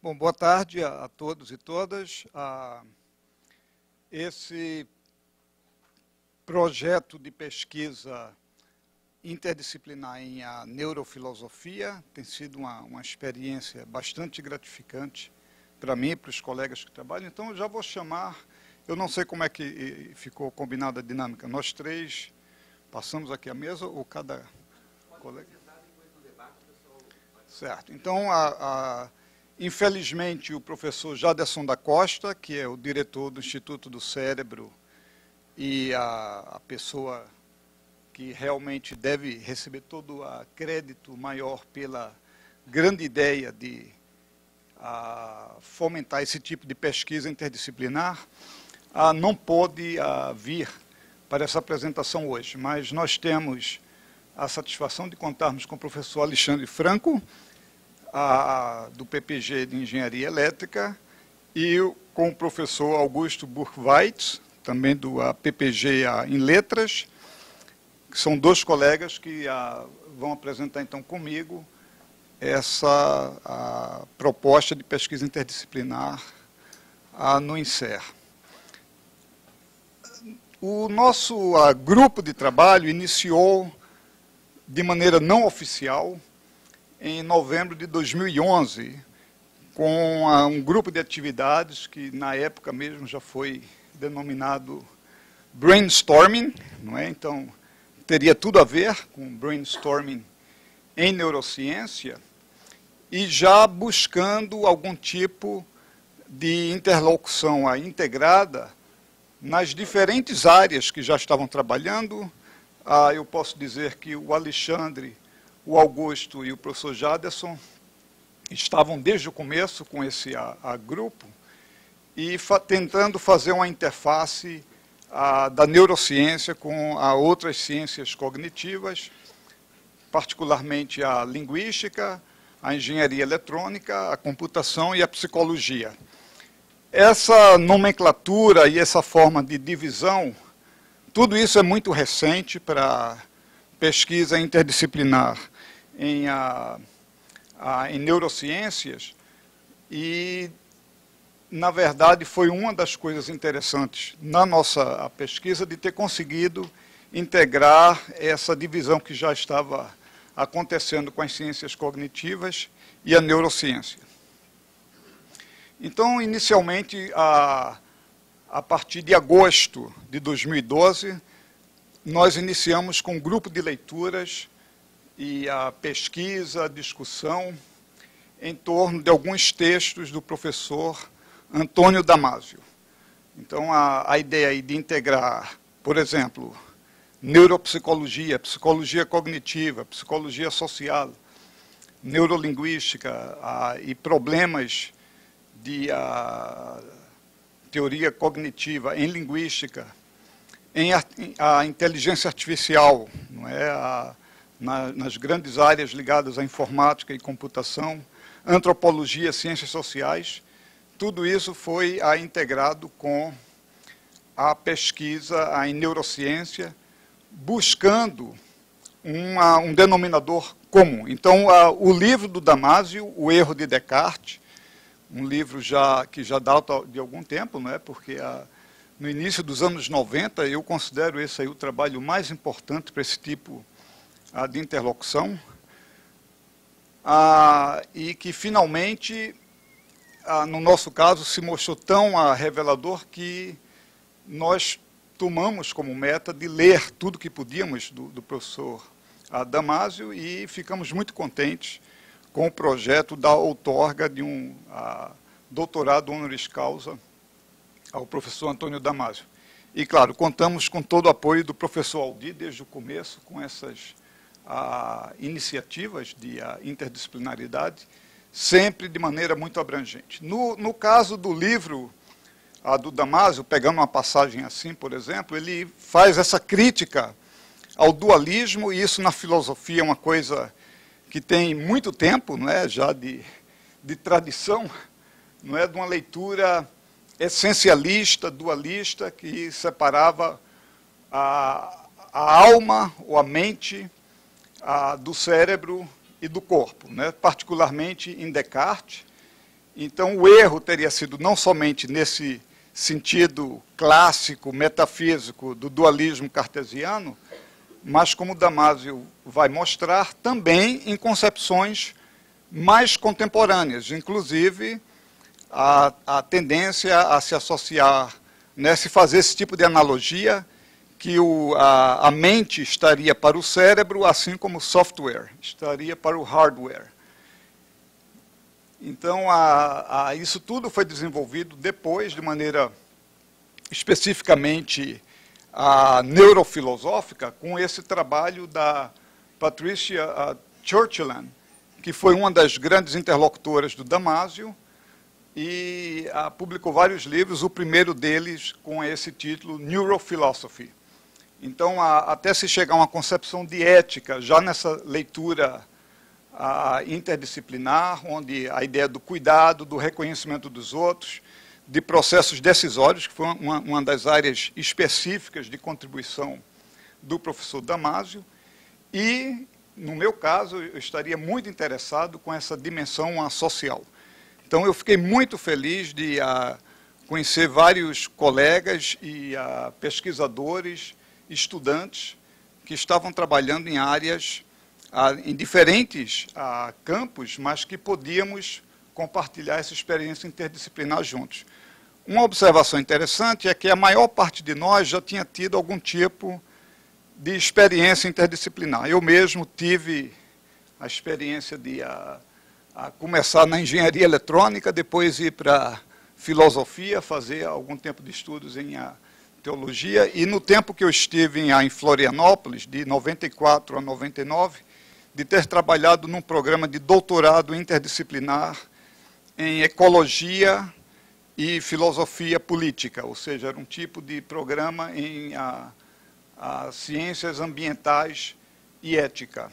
Bom, boa tarde a todos e todas. Esse projeto de pesquisa interdisciplinar em neurofilosofia tem sido uma experiência bastante gratificante para mim e para os colegas que trabalham. Então, eu já vou chamar, eu não sei como é que ficou combinada a dinâmica, nós três passamos aqui a mesa ou cada colega? Certo. Então, infelizmente, o professor Jaderson da Costa, que é o diretor do Instituto do Cérebro e a pessoa que realmente deve receber todo o crédito maior pela grande ideia de fomentar esse tipo de pesquisa interdisciplinar, não pôde vir para essa apresentação hoje, mas nós temos a satisfação de contarmos com o professor Alexandre Franco, do PPG de Engenharia Elétrica, e com o professor Augusto Burkweitz, também do PPG em Letras, que são dois colegas que vão apresentar então comigo essa proposta de pesquisa interdisciplinar no INSER. O nosso grupo de trabalho iniciou de maneira não oficial em novembro de 2011, com um grupo de atividades que, na época mesmo, já foi denominado brainstorming, não é? Então, teria tudo a ver com brainstorming em neurociência, e já buscando algum tipo de interlocução integrada nas diferentes áreas que já estavam trabalhando. Eu posso dizer que o Alexandre, o Augusto e o professor Jaderson estavam desde o começo com esse grupo e tentando fazer uma interface da neurociência com outras ciências cognitivas, particularmente a linguística, a engenharia eletrônica, a computação e a psicologia. Essa nomenclatura e essa forma de divisão, tudo isso é muito recente para pesquisa interdisciplinar em neurociências, e, na verdade, foi uma das coisas interessantes na nossa pesquisa de ter conseguido integrar essa divisão que já estava acontecendo com as ciências cognitivas e a neurociência. Então, inicialmente, a partir de agosto de 2012, nós iniciamos com um grupo de leituras e a pesquisa, a discussão em torno de alguns textos do professor Antônio Damasio. Então, a ideia aí de integrar, por exemplo, neuropsicologia, psicologia cognitiva, psicologia social, neurolinguística e problemas de teoria cognitiva em linguística, em a inteligência artificial, não é? Nas grandes áreas ligadas à informática e computação, antropologia, ciências sociais, tudo isso foi integrado com a pesquisa em neurociência, buscando um denominador comum. Então, o livro do Damasio, O Erro de Descartes, um livro que já data de algum tempo, não é? Porque no início dos anos 90, eu considero esse aí o trabalho mais importante para esse tipo de interlocução, e que finalmente, no nosso caso, se mostrou tão revelador que nós tomamos como meta de ler tudo que podíamos do professor Damasio, e ficamos muito contentes com o projeto da outorga de um doutorado honoris causa ao professor Antônio Damasio. E, claro, contamos com todo o apoio do professor Aldir desde o começo, com essas iniciativas de interdisciplinaridade, sempre de maneira muito abrangente. No caso do livro do Damasio, pegando uma passagem assim, por exemplo, ele faz essa crítica ao dualismo, e isso na filosofia é uma coisa que tem muito tempo, não é, já de tradição, não é, de uma leitura essencialista, dualista, que separava a alma ou a mente do cérebro e do corpo, né? Particularmente em Descartes, Então, o erro teria sido não somente nesse sentido clássico, metafísico, do dualismo cartesiano, mas, como Damasio vai mostrar, também em concepções mais contemporâneas, inclusive a tendência a se associar, né, se fazer esse tipo de analogia, que a mente estaria para o cérebro, assim como o software estaria para o hardware. Então, isso tudo foi desenvolvido depois, de maneira especificamente neurofilosófica, com esse trabalho da Patricia Churchland, que foi uma das grandes interlocutoras do Damasio, e publicou vários livros, o primeiro deles com esse título, Neurophilosophy. Então, até se chegar a uma concepção de ética, já nessa leitura interdisciplinar, onde a ideia do cuidado, do reconhecimento dos outros, de processos decisórios, que foi uma das áreas específicas de contribuição do professor Damasio, e, no meu caso, eu estaria muito interessado com essa dimensão social. Então, eu fiquei muito feliz de conhecer vários colegas e pesquisadores, estudantes, que estavam trabalhando em áreas, em diferentes campos, mas que podíamos compartilhar essa experiência interdisciplinar juntos. Uma observação interessante é que a maior parte de nós já tinha tido algum tipo de experiência interdisciplinar. Eu mesmo tive a experiência de começar na engenharia eletrônica, depois ir para filosofia, fazer algum tempo de estudos em teologia, e no tempo que eu estive em Florianópolis, de 94 a 99, de ter trabalhado num programa de doutorado interdisciplinar em ecologia e filosofia política, ou seja, era um tipo de programa em ciências ambientais e ética.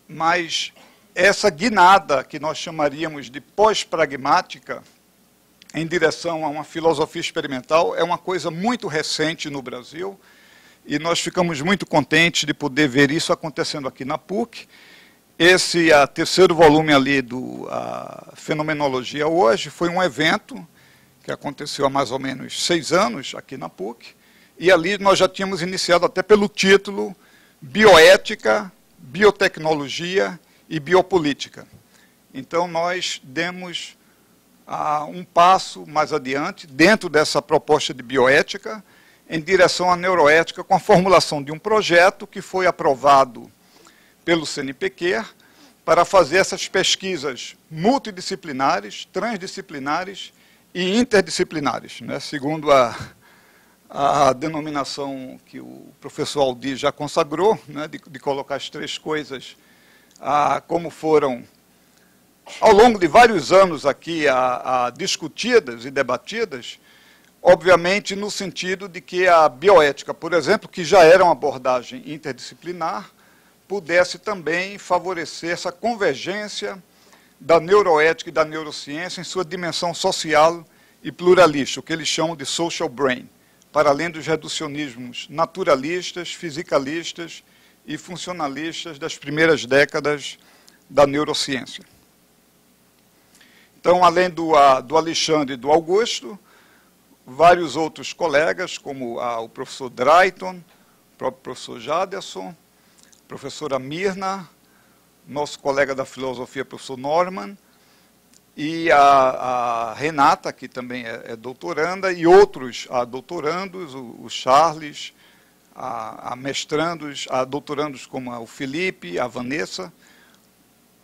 Mas essa guinada, que nós chamaríamos de pós-pragmática, em direção a uma filosofia experimental, é uma coisa muito recente no Brasil, e nós ficamos muito contentes de poder ver isso acontecendo aqui na PUC. Esse terceiro volume ali do Fenomenologia Hoje foi um evento que aconteceu há mais ou menos 6 anos aqui na PUC, e ali nós já tínhamos iniciado até pelo título Bioética, Biotecnologia e Biopolítica. Então, nós demos um passo mais adiante, dentro dessa proposta de bioética, em direção à neuroética, com a formulação de um projeto que foi aprovado pelo CNPq para fazer essas pesquisas multidisciplinares, transdisciplinares e interdisciplinares, né, segundo a denominação que o professor Aldir já consagrou, né, de colocar as 3 coisas como foram, ao longo de vários anos aqui, discutidas e debatidas, obviamente no sentido de que a bioética, por exemplo, que já era uma abordagem interdisciplinar, pudesse também favorecer essa convergência da neuroética e da neurociência em sua dimensão social e pluralista, o que eles chamam de social brain, para além dos reducionismos naturalistas, fisicalistas e funcionalistas das primeiras décadas da neurociência. Então, além do Alexandre e do Augusto, vários outros colegas, como o professor Drayton, o próprio professor Jaderson, a professora Mirna, nosso colega da filosofia, professor Norman, e a Renata, que também é doutoranda, e outros doutorandos, o Charles, a mestrandos, a doutorandos como o Felipe, a Vanessa,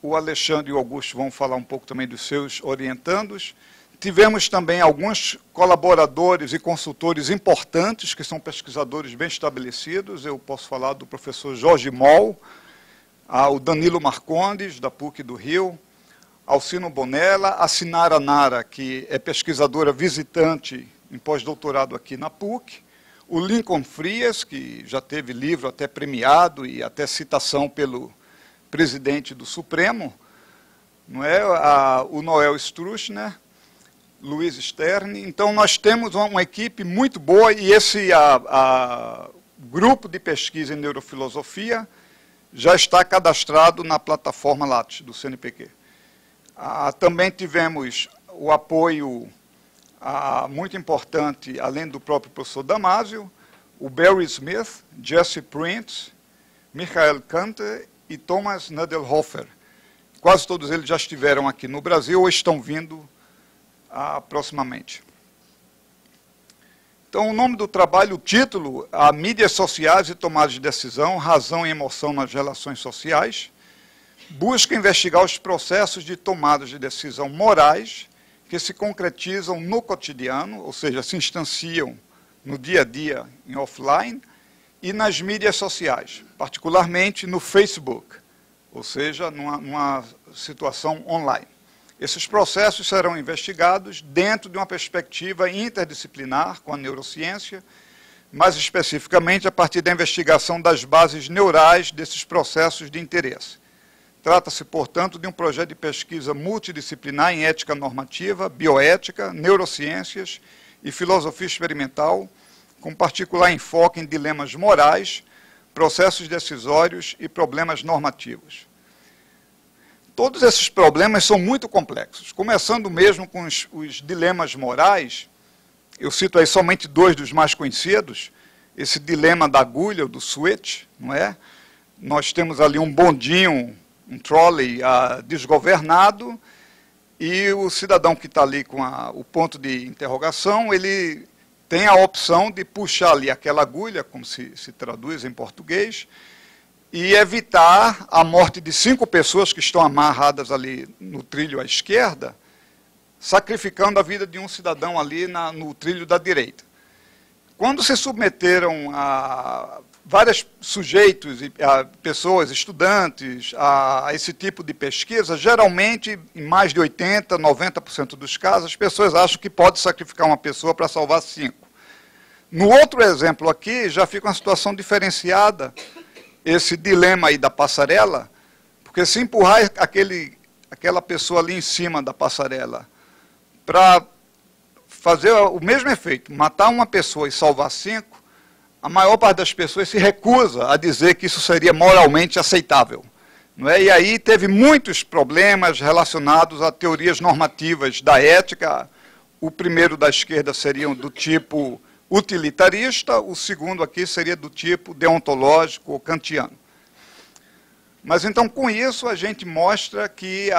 o Alexandre e o Augusto vão falar um pouco também dos seus orientandos. Tivemos também alguns colaboradores e consultores importantes, que são pesquisadores bem estabelecidos. Eu posso falar do professor Jorge Moll, o Danilo Marcondes, da PUC do Rio, Alcino Bonella, a Sinara Nara, que é pesquisadora visitante em pós-doutorado aqui na PUC, o Lincoln Frias, que já teve livro até premiado e até citação pelo presidente do Supremo, não é? O Noel Struchner, Luiz Stern. Então, nós temos uma equipe muito boa, e esse grupo de pesquisa em neurofilosofia já está cadastrado na plataforma Lattes, do CNPq. Também tivemos o apoio muito importante, além do próprio professor Damásio, o Barry Smith, Jesse Prince, Michael Kanter e Thomas Nadelhofer. Quase todos eles já estiveram aqui no Brasil ou estão vindo proximamente. Então, o nome do trabalho, o título, Mídias Sociais e Tomada de Decisão, Razão e Emoção nas Relações Sociais, busca investigar os processos de tomada de decisão morais que se concretizam no cotidiano, ou seja, se instanciam no dia a dia em offline, e nas mídias sociais, particularmente no Facebook, ou seja, numa situação online. Esses processos serão investigados dentro de uma perspectiva interdisciplinar com a neurociência, mais especificamente a partir da investigação das bases neurais desses processos de interesse. Trata-se, portanto, de um projeto de pesquisa multidisciplinar em ética normativa, bioética, neurociências e filosofia experimental, com particular enfoque em dilemas morais, processos decisórios e problemas normativos. Todos esses problemas são muito complexos, começando mesmo com os dilemas morais. Eu cito aí somente dois dos mais conhecidos, esse dilema da agulha, do switch, não é? Nós temos ali um bondinho, um trolley desgovernado, e o cidadão que está ali com o ponto de interrogação, ele tem a opção de puxar ali aquela agulha, como se traduz em português, e evitar a morte de 5 pessoas que estão amarradas ali no trilho à esquerda, sacrificando a vida de um cidadão ali no trilho da direita. Quando se submeteram a vários sujeitos, pessoas, estudantes, a esse tipo de pesquisa, geralmente, em mais de 80%, 90% dos casos, as pessoas acham que pode sacrificar uma pessoa para salvar 5. No outro exemplo aqui, já fica uma situação diferenciada, esse dilema aí da passarela, porque se empurrar aquela pessoa ali em cima da passarela para fazer o mesmo efeito, matar uma pessoa e salvar 5, a maior parte das pessoas se recusa a dizer que isso seria moralmente aceitável. Não é? E aí teve muitos problemas relacionados a teorias normativas da ética. O primeiro da esquerda seria do tipo utilitarista, o segundo aqui seria do tipo deontológico ou kantiano. Mas então, com isso, a gente mostra que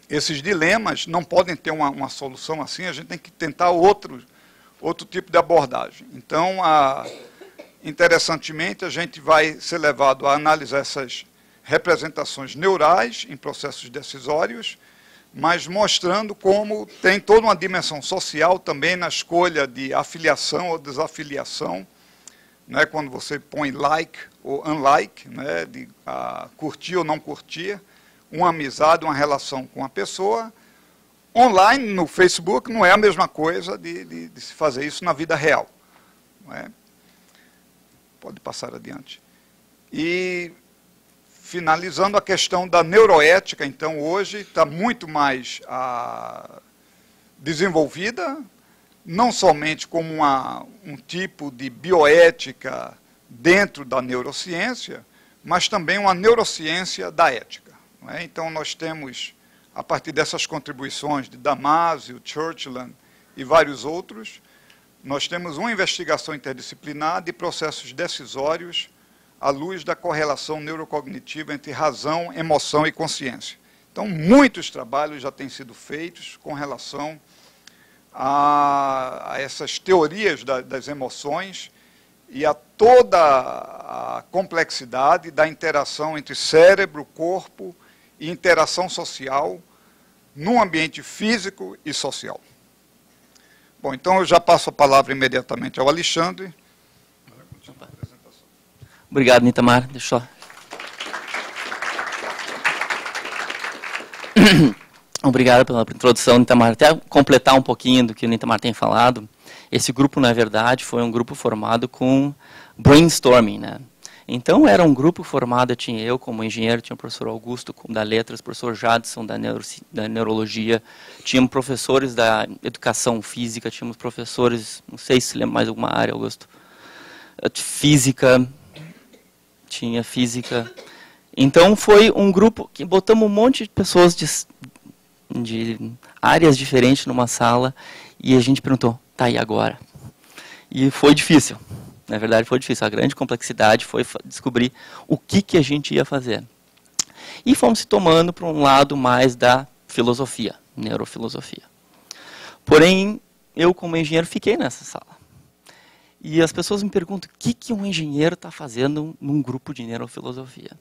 esses dilemas não podem ter uma solução assim, a gente tem que tentar outro tipo de abordagem. Então, interessantemente, a gente vai ser levado a analisar essas representações neurais em processos decisórios, mas mostrando como tem toda uma dimensão social também na escolha de afiliação ou desafiliação, né, quando você põe like ou unlike, né, de curtir ou não curtir, uma amizade, uma relação com a pessoa. Online, no Facebook, não é a mesma coisa de se fazer isso na vida real. Não é? Pode passar adiante. E, finalizando a questão da neuroética, então, hoje está muito mais desenvolvida, não somente como um tipo de bioética dentro da neurociência, mas também uma neurociência da ética. Não é? Então, nós temos, a partir dessas contribuições de Damásio, Churchland e vários outros, nós temos uma investigação interdisciplinar de processos decisórios à luz da correlação neurocognitiva entre razão, emoção e consciência. Então, muitos trabalhos já têm sido feitos com relação a essas teorias das emoções e a toda a complexidade da interação entre cérebro, corpo e interação social num ambiente físico e social. Bom, então eu já passo a palavra imediatamente ao Alexandre. Obrigado, Nitamar. Deixa eu... Obrigado pela introdução, Nitamar. Até completar um pouquinho do que o Nitamar tem falado, esse grupo, na verdade, foi um grupo formado com brainstorming, né? Então, era um grupo formado, tinha eu como engenheiro, tinha o professor Augusto da Letras, o professor Jadson da Neurologia, tínhamos professores da Educação Física, tínhamos professores, não sei se lembra mais alguma área, Augusto, Física, tinha Física, Então foi um grupo que botamos um monte de pessoas de áreas diferentes numa sala e a gente perguntou, tá, e agora? E foi difícil. Na verdade foi difícil. A grande complexidade foi descobrir o que a gente ia fazer. E fomos se tomando para um lado mais da filosofia, neurofilosofia. Porém, eu como engenheiro fiquei nessa sala. E as pessoas me perguntam, o que um engenheiro está fazendo num grupo de neurofilosofia?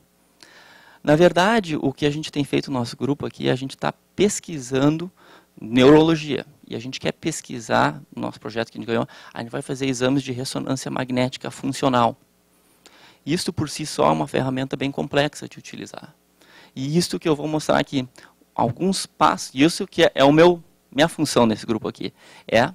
Na verdade, o que a gente tem feito no nosso grupo aqui, a gente está pesquisando neurologia. E a gente quer pesquisar, no nosso projeto que a gente ganhou, a gente vai fazer exames de ressonância magnética funcional. Isso por si só é uma ferramenta bem complexa de utilizar. E isso que eu vou mostrar aqui, alguns passos, isso que é minha função nesse grupo aqui, é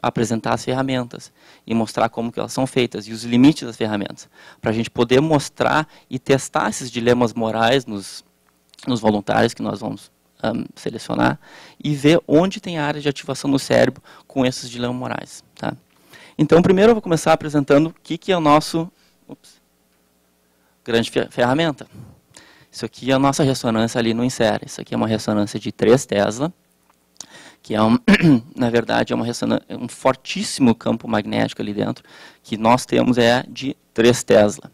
apresentar as ferramentas e mostrar como que elas são feitas e os limites das ferramentas, para a gente poder mostrar e testar esses dilemas morais nos voluntários que nós vamos selecionar e ver onde tem área de ativação no cérebro com esses dilemas morais. Tá? Então, primeiro eu vou começar apresentando o que é o nosso grande ferramenta. Isso aqui é a nossa ressonância ali no insere. Isso aqui é uma ressonância de 3 Tesla, que é, na verdade, é um fortíssimo campo magnético ali dentro, que nós temos de 3 Tesla.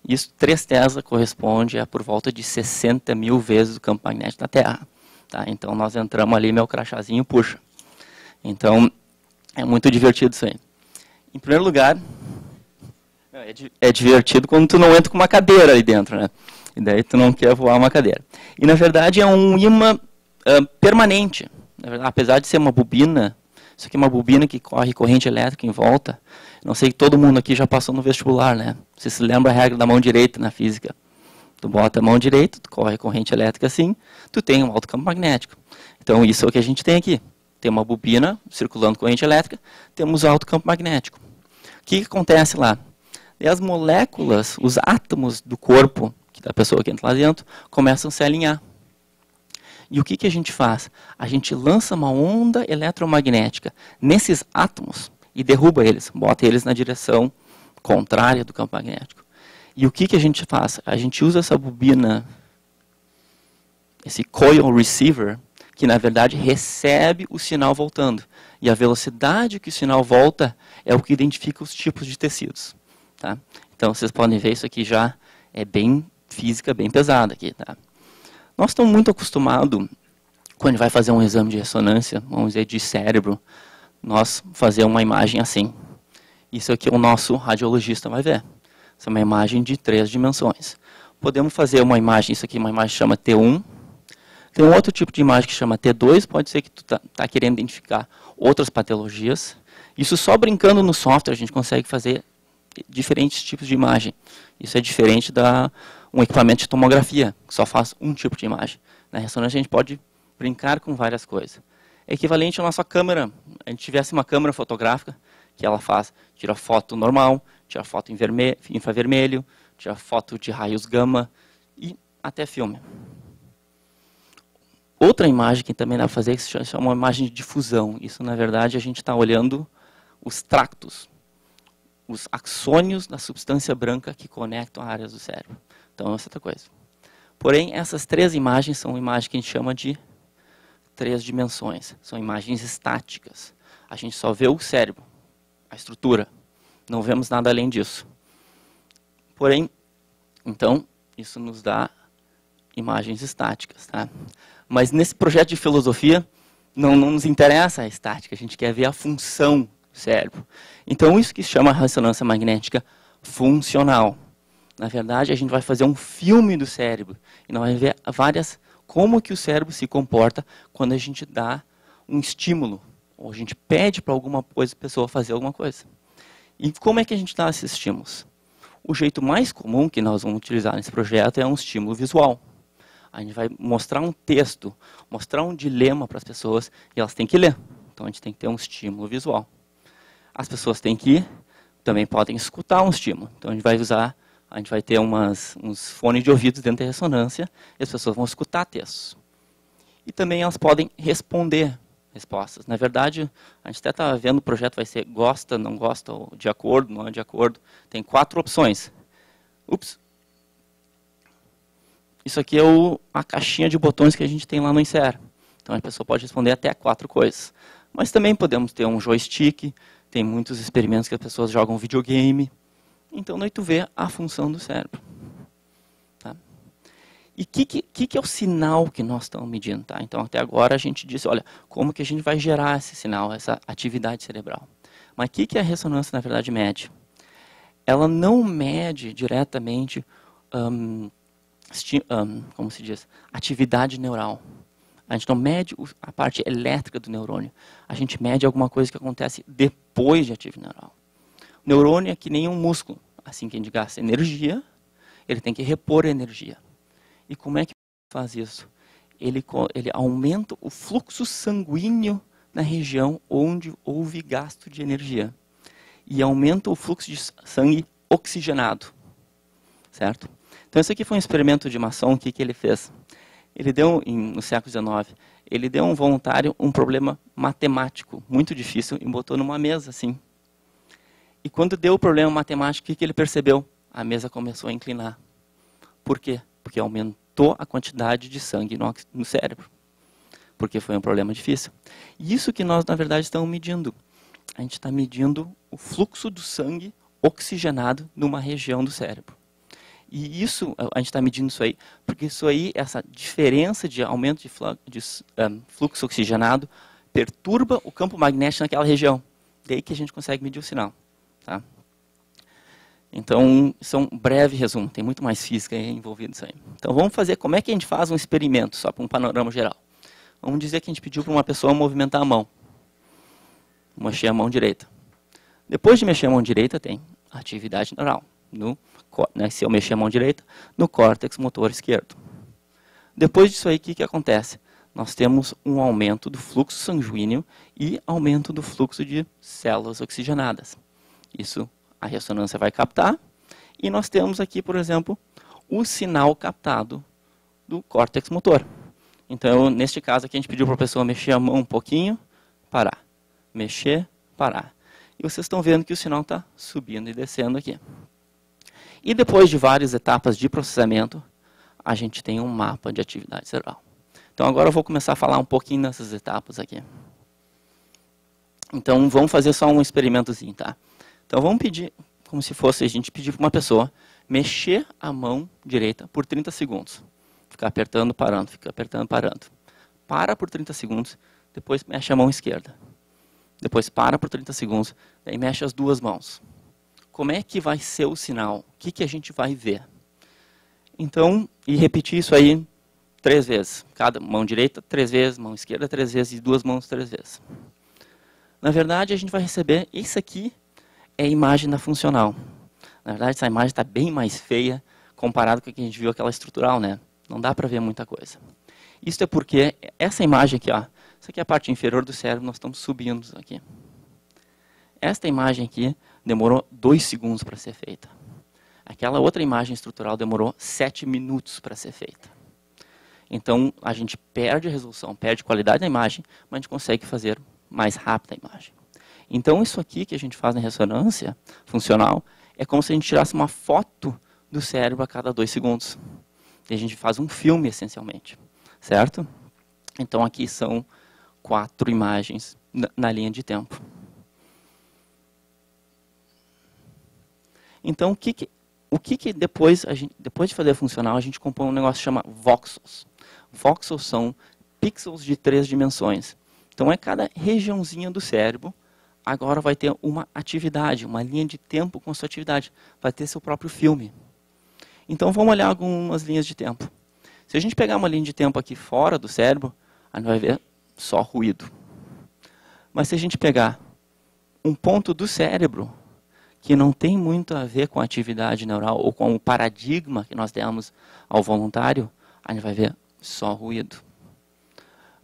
Isso, 3 Tesla corresponde a por volta de 60 mil vezes o campo magnético da Terra. Tá? Então, nós entramos ali, meu crachazinho puxa. Então, é muito divertido isso aí. Em primeiro lugar, é divertido quando tu não entra com uma cadeira ali dentro, né? E daí tu não quer voar uma cadeira. E, na verdade, é um ímã permanente. Apesar de ser uma bobina, isso aqui é uma bobina que corre corrente elétrica em volta. Não sei que todo mundo aqui já passou no vestibular, né? Você se lembra a regra da mão direita na física? Tu bota a mão direita, tu corre corrente elétrica assim, tu tem um alto campo magnético. Então isso é o que a gente tem aqui. Tem uma bobina circulando corrente elétrica, temos alto campo magnético. O que acontece lá? E as moléculas, os átomos do corpo da pessoa que entra lá dentro, começam a se alinhar. E o que a gente faz? A gente lança uma onda eletromagnética nesses átomos e derruba eles, bota eles na direção contrária do campo magnético. E o que a gente faz? A gente usa essa bobina, esse coil receiver, que na verdade recebe o sinal voltando. E a velocidade que o sinal volta é o que identifica os tipos de tecidos. Tá? Então vocês podem ver, isso aqui já é bem física, bem pesada aqui. Tá? Nós estamos muito acostumados, quando a gente vai fazer um exame de ressonância, vamos dizer, de cérebro, nós fazer uma imagem assim. Isso aqui o nosso radiologista vai ver. Essa é uma imagem de 3 dimensões. Podemos fazer uma imagem, isso aqui é uma imagem que chama T1. Tem um outro tipo de imagem que chama T2, pode ser que tu tá querendo identificar outras patologias. Isso só brincando no software a gente consegue fazer diferentes tipos de imagem. Isso é diferente um equipamento de tomografia, que só faz um tipo de imagem. Na ressonância a gente pode brincar com várias coisas. É equivalente à nossa câmera. A gente tivesse uma câmera fotográfica, que ela tira foto normal, tira foto em infravermelho, tira foto de raios gama e até filme. Outra imagem que também dá para fazer, que se chama uma imagem de difusão. Isso, na verdade, a gente está olhando os tractos, os axônios da substância branca que conectam áreas do cérebro. Então, essa é outra coisa. Porém, essas 3 imagens são imagens que a gente chama de 3 dimensões. São imagens estáticas. A gente só vê o cérebro, a estrutura. Não vemos nada além disso. Porém, então, isso nos dá imagens estáticas. Tá? Mas nesse projeto de filosofia, não nos interessa a estática, a gente quer ver a função do cérebro. Então, isso que se chama ressonância magnética funcional. Na verdade, a gente vai fazer um filme do cérebro e nós vamos ver como que o cérebro se comporta quando a gente dá um estímulo, ou a gente pede para alguma pessoa fazer alguma coisa. E como é que a gente dá esses estímulos? O jeito mais comum que nós vamos utilizar nesse projeto é um estímulo visual. A gente vai mostrar um texto, mostrar um dilema para as pessoas e elas têm que ler. Então a gente tem que ter um estímulo visual. As pessoas também podem escutar um estímulo. Então a gente vai ter uns fones de ouvido dentro da ressonância e as pessoas vão escutar textos. E também elas podem responder respostas. Na verdade, a gente até está vendo o projeto vai ser gosta, não gosta, ou de acordo, não é de acordo. Tem 4 opções. isso aqui é a caixinha de botões que a gente tem lá no Insera. Então, a pessoa pode responder até 4 coisas. Mas também podemos ter um joystick, tem muitos experimentos que as pessoas jogam videogame. Então, daí tu vê a função do cérebro. Tá? E o que é o sinal que nós estamos medindo? Tá? Então, até agora a gente disse, olha, como que a gente vai gerar esse sinal, essa atividade cerebral. Mas o que a ressonância, na verdade, mede? Ela não mede diretamente, como se diz, atividade neural. A gente não mede a parte elétrica do neurônio. A gente mede alguma coisa que acontece depois de atividade neural. O neurônio é que nem um músculo. Assim que a gente gasta energia, ele tem que repor energia. E como é que faz isso? Ele aumenta o fluxo sanguíneo na região onde houve gasto de energia. E aumenta o fluxo de sangue oxigenado. Certo? Então, esse aqui foi um experimento de Masson. O que ele fez? Ele deu, no século XIX, ele deu a um voluntário um problema matemático muito difícil e botou numa mesa assim. E quando deu o problema matemático, o que ele percebeu? A mesa começou a inclinar. Por quê? Porque aumentou a quantidade de sangue no cérebro. Porque foi um problema difícil. E isso que nós, na verdade, estamos medindo. A gente está medindo o fluxo do sangue oxigenado numa região do cérebro. E isso, a gente está medindo isso aí, porque isso aí, essa diferença de aumento de fluxo oxigenado, perturba o campo magnético naquela região. Daí que a gente consegue medir o sinal. Tá? Então, isso é um breve resumo, tem muito mais física envolvida nisso aí. Então, vamos fazer, como é que a gente faz um experimento, só para um panorama geral. Vamos dizer que a gente pediu para uma pessoa movimentar a mão. Mexer a mão direita. Depois de mexer a mão direita, tem atividade neural. Se eu mexer a mão direita, no córtex motor esquerdo. Depois disso aí, o que acontece? Nós temos um aumento do fluxo sanguíneo e aumento do fluxo de células oxigenadas. Isso a ressonância vai captar. E nós temos aqui, por exemplo, o sinal captado do córtex motor. Então, neste caso aqui, a gente pediu para a pessoa mexer a mão um pouquinho, parar. Mexer, parar. E vocês estão vendo que o sinal está subindo e descendo aqui. E depois de várias etapas de processamento, a gente tem um mapa de atividade cerebral. Então agora eu vou começar a falar um pouquinho nessas etapas aqui. Então vamos fazer só um experimentozinho, tá? Então vamos pedir, como se fosse a gente pedir para uma pessoa mexer a mão direita por 30 segundos. Ficar apertando, parando, ficar apertando, parando. Para por 30 segundos, depois mexe a mão esquerda. Depois para por 30 segundos, daí mexe as duas mãos. Como é que vai ser o sinal? O que a gente vai ver? Então, e repetir isso aí 3 vezes. Cada mão direita 3 vezes, mão esquerda 3 vezes e duas mãos 3 vezes. Na verdade, a gente vai receber, isso aqui é a imagem da funcional. Na verdade, essa imagem está bem mais feia comparado com a que a gente viu aquela estrutural, né? Não dá para ver muita coisa. Isso é porque essa imagem aqui, ó, essa aqui é a parte inferior do cérebro, nós estamos subindo aqui. Esta imagem aqui demorou 2 segundos para ser feita. Aquela outra imagem estrutural demorou 7 minutos para ser feita. Então, a gente perde a resolução, perde a qualidade da imagem, mas a gente consegue fazer mais rápida a imagem. Então, isso aqui que a gente faz na ressonância funcional é como se a gente tirasse uma foto do cérebro a cada 2 segundos. E a gente faz um filme, essencialmente. Certo? Então, aqui são 4 imagens na linha de tempo. Então, o que depois de fazer a funcional, a gente compõe um negócio que chama voxels. Voxels são pixels de 3 dimensões. Então, cada regiãozinha do cérebro agora vai ter uma atividade, uma linha de tempo com sua atividade. Vai ter seu próprio filme. Então, vamos olhar algumas linhas de tempo. Se a gente pegar uma linha de tempo aqui fora do cérebro, a gente vai ver só ruído. Mas se a gente pegar um ponto do cérebro que não tem muito a ver com a atividade neural ou com o paradigma que nós demos ao voluntário, a gente vai ver só ruído.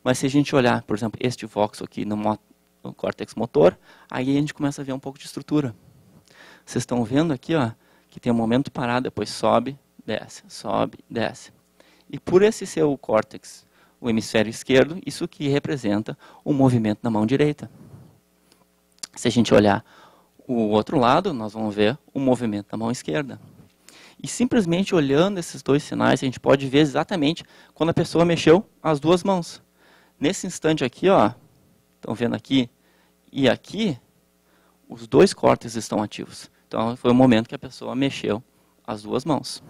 Mas se a gente olhar, por exemplo, este voxel aqui no córtex motor, aí a gente começa a ver um pouco de estrutura. Vocês estão vendo aqui, ó, que tem um momento parado, depois sobe, desce. E por esse ser o córtex, o hemisfério esquerdo, isso que representa o movimento na mão direita. Se a gente olhar o outro lado, nós vamos ver o movimento da mão esquerda. E simplesmente olhando esses dois sinais, a gente pode ver exatamente quando a pessoa mexeu as duas mãos. Nesse instante aqui, ó, estão vendo aqui e aqui, os dois córtex estão ativos. Então, foi o momento que a pessoa mexeu as duas mãos.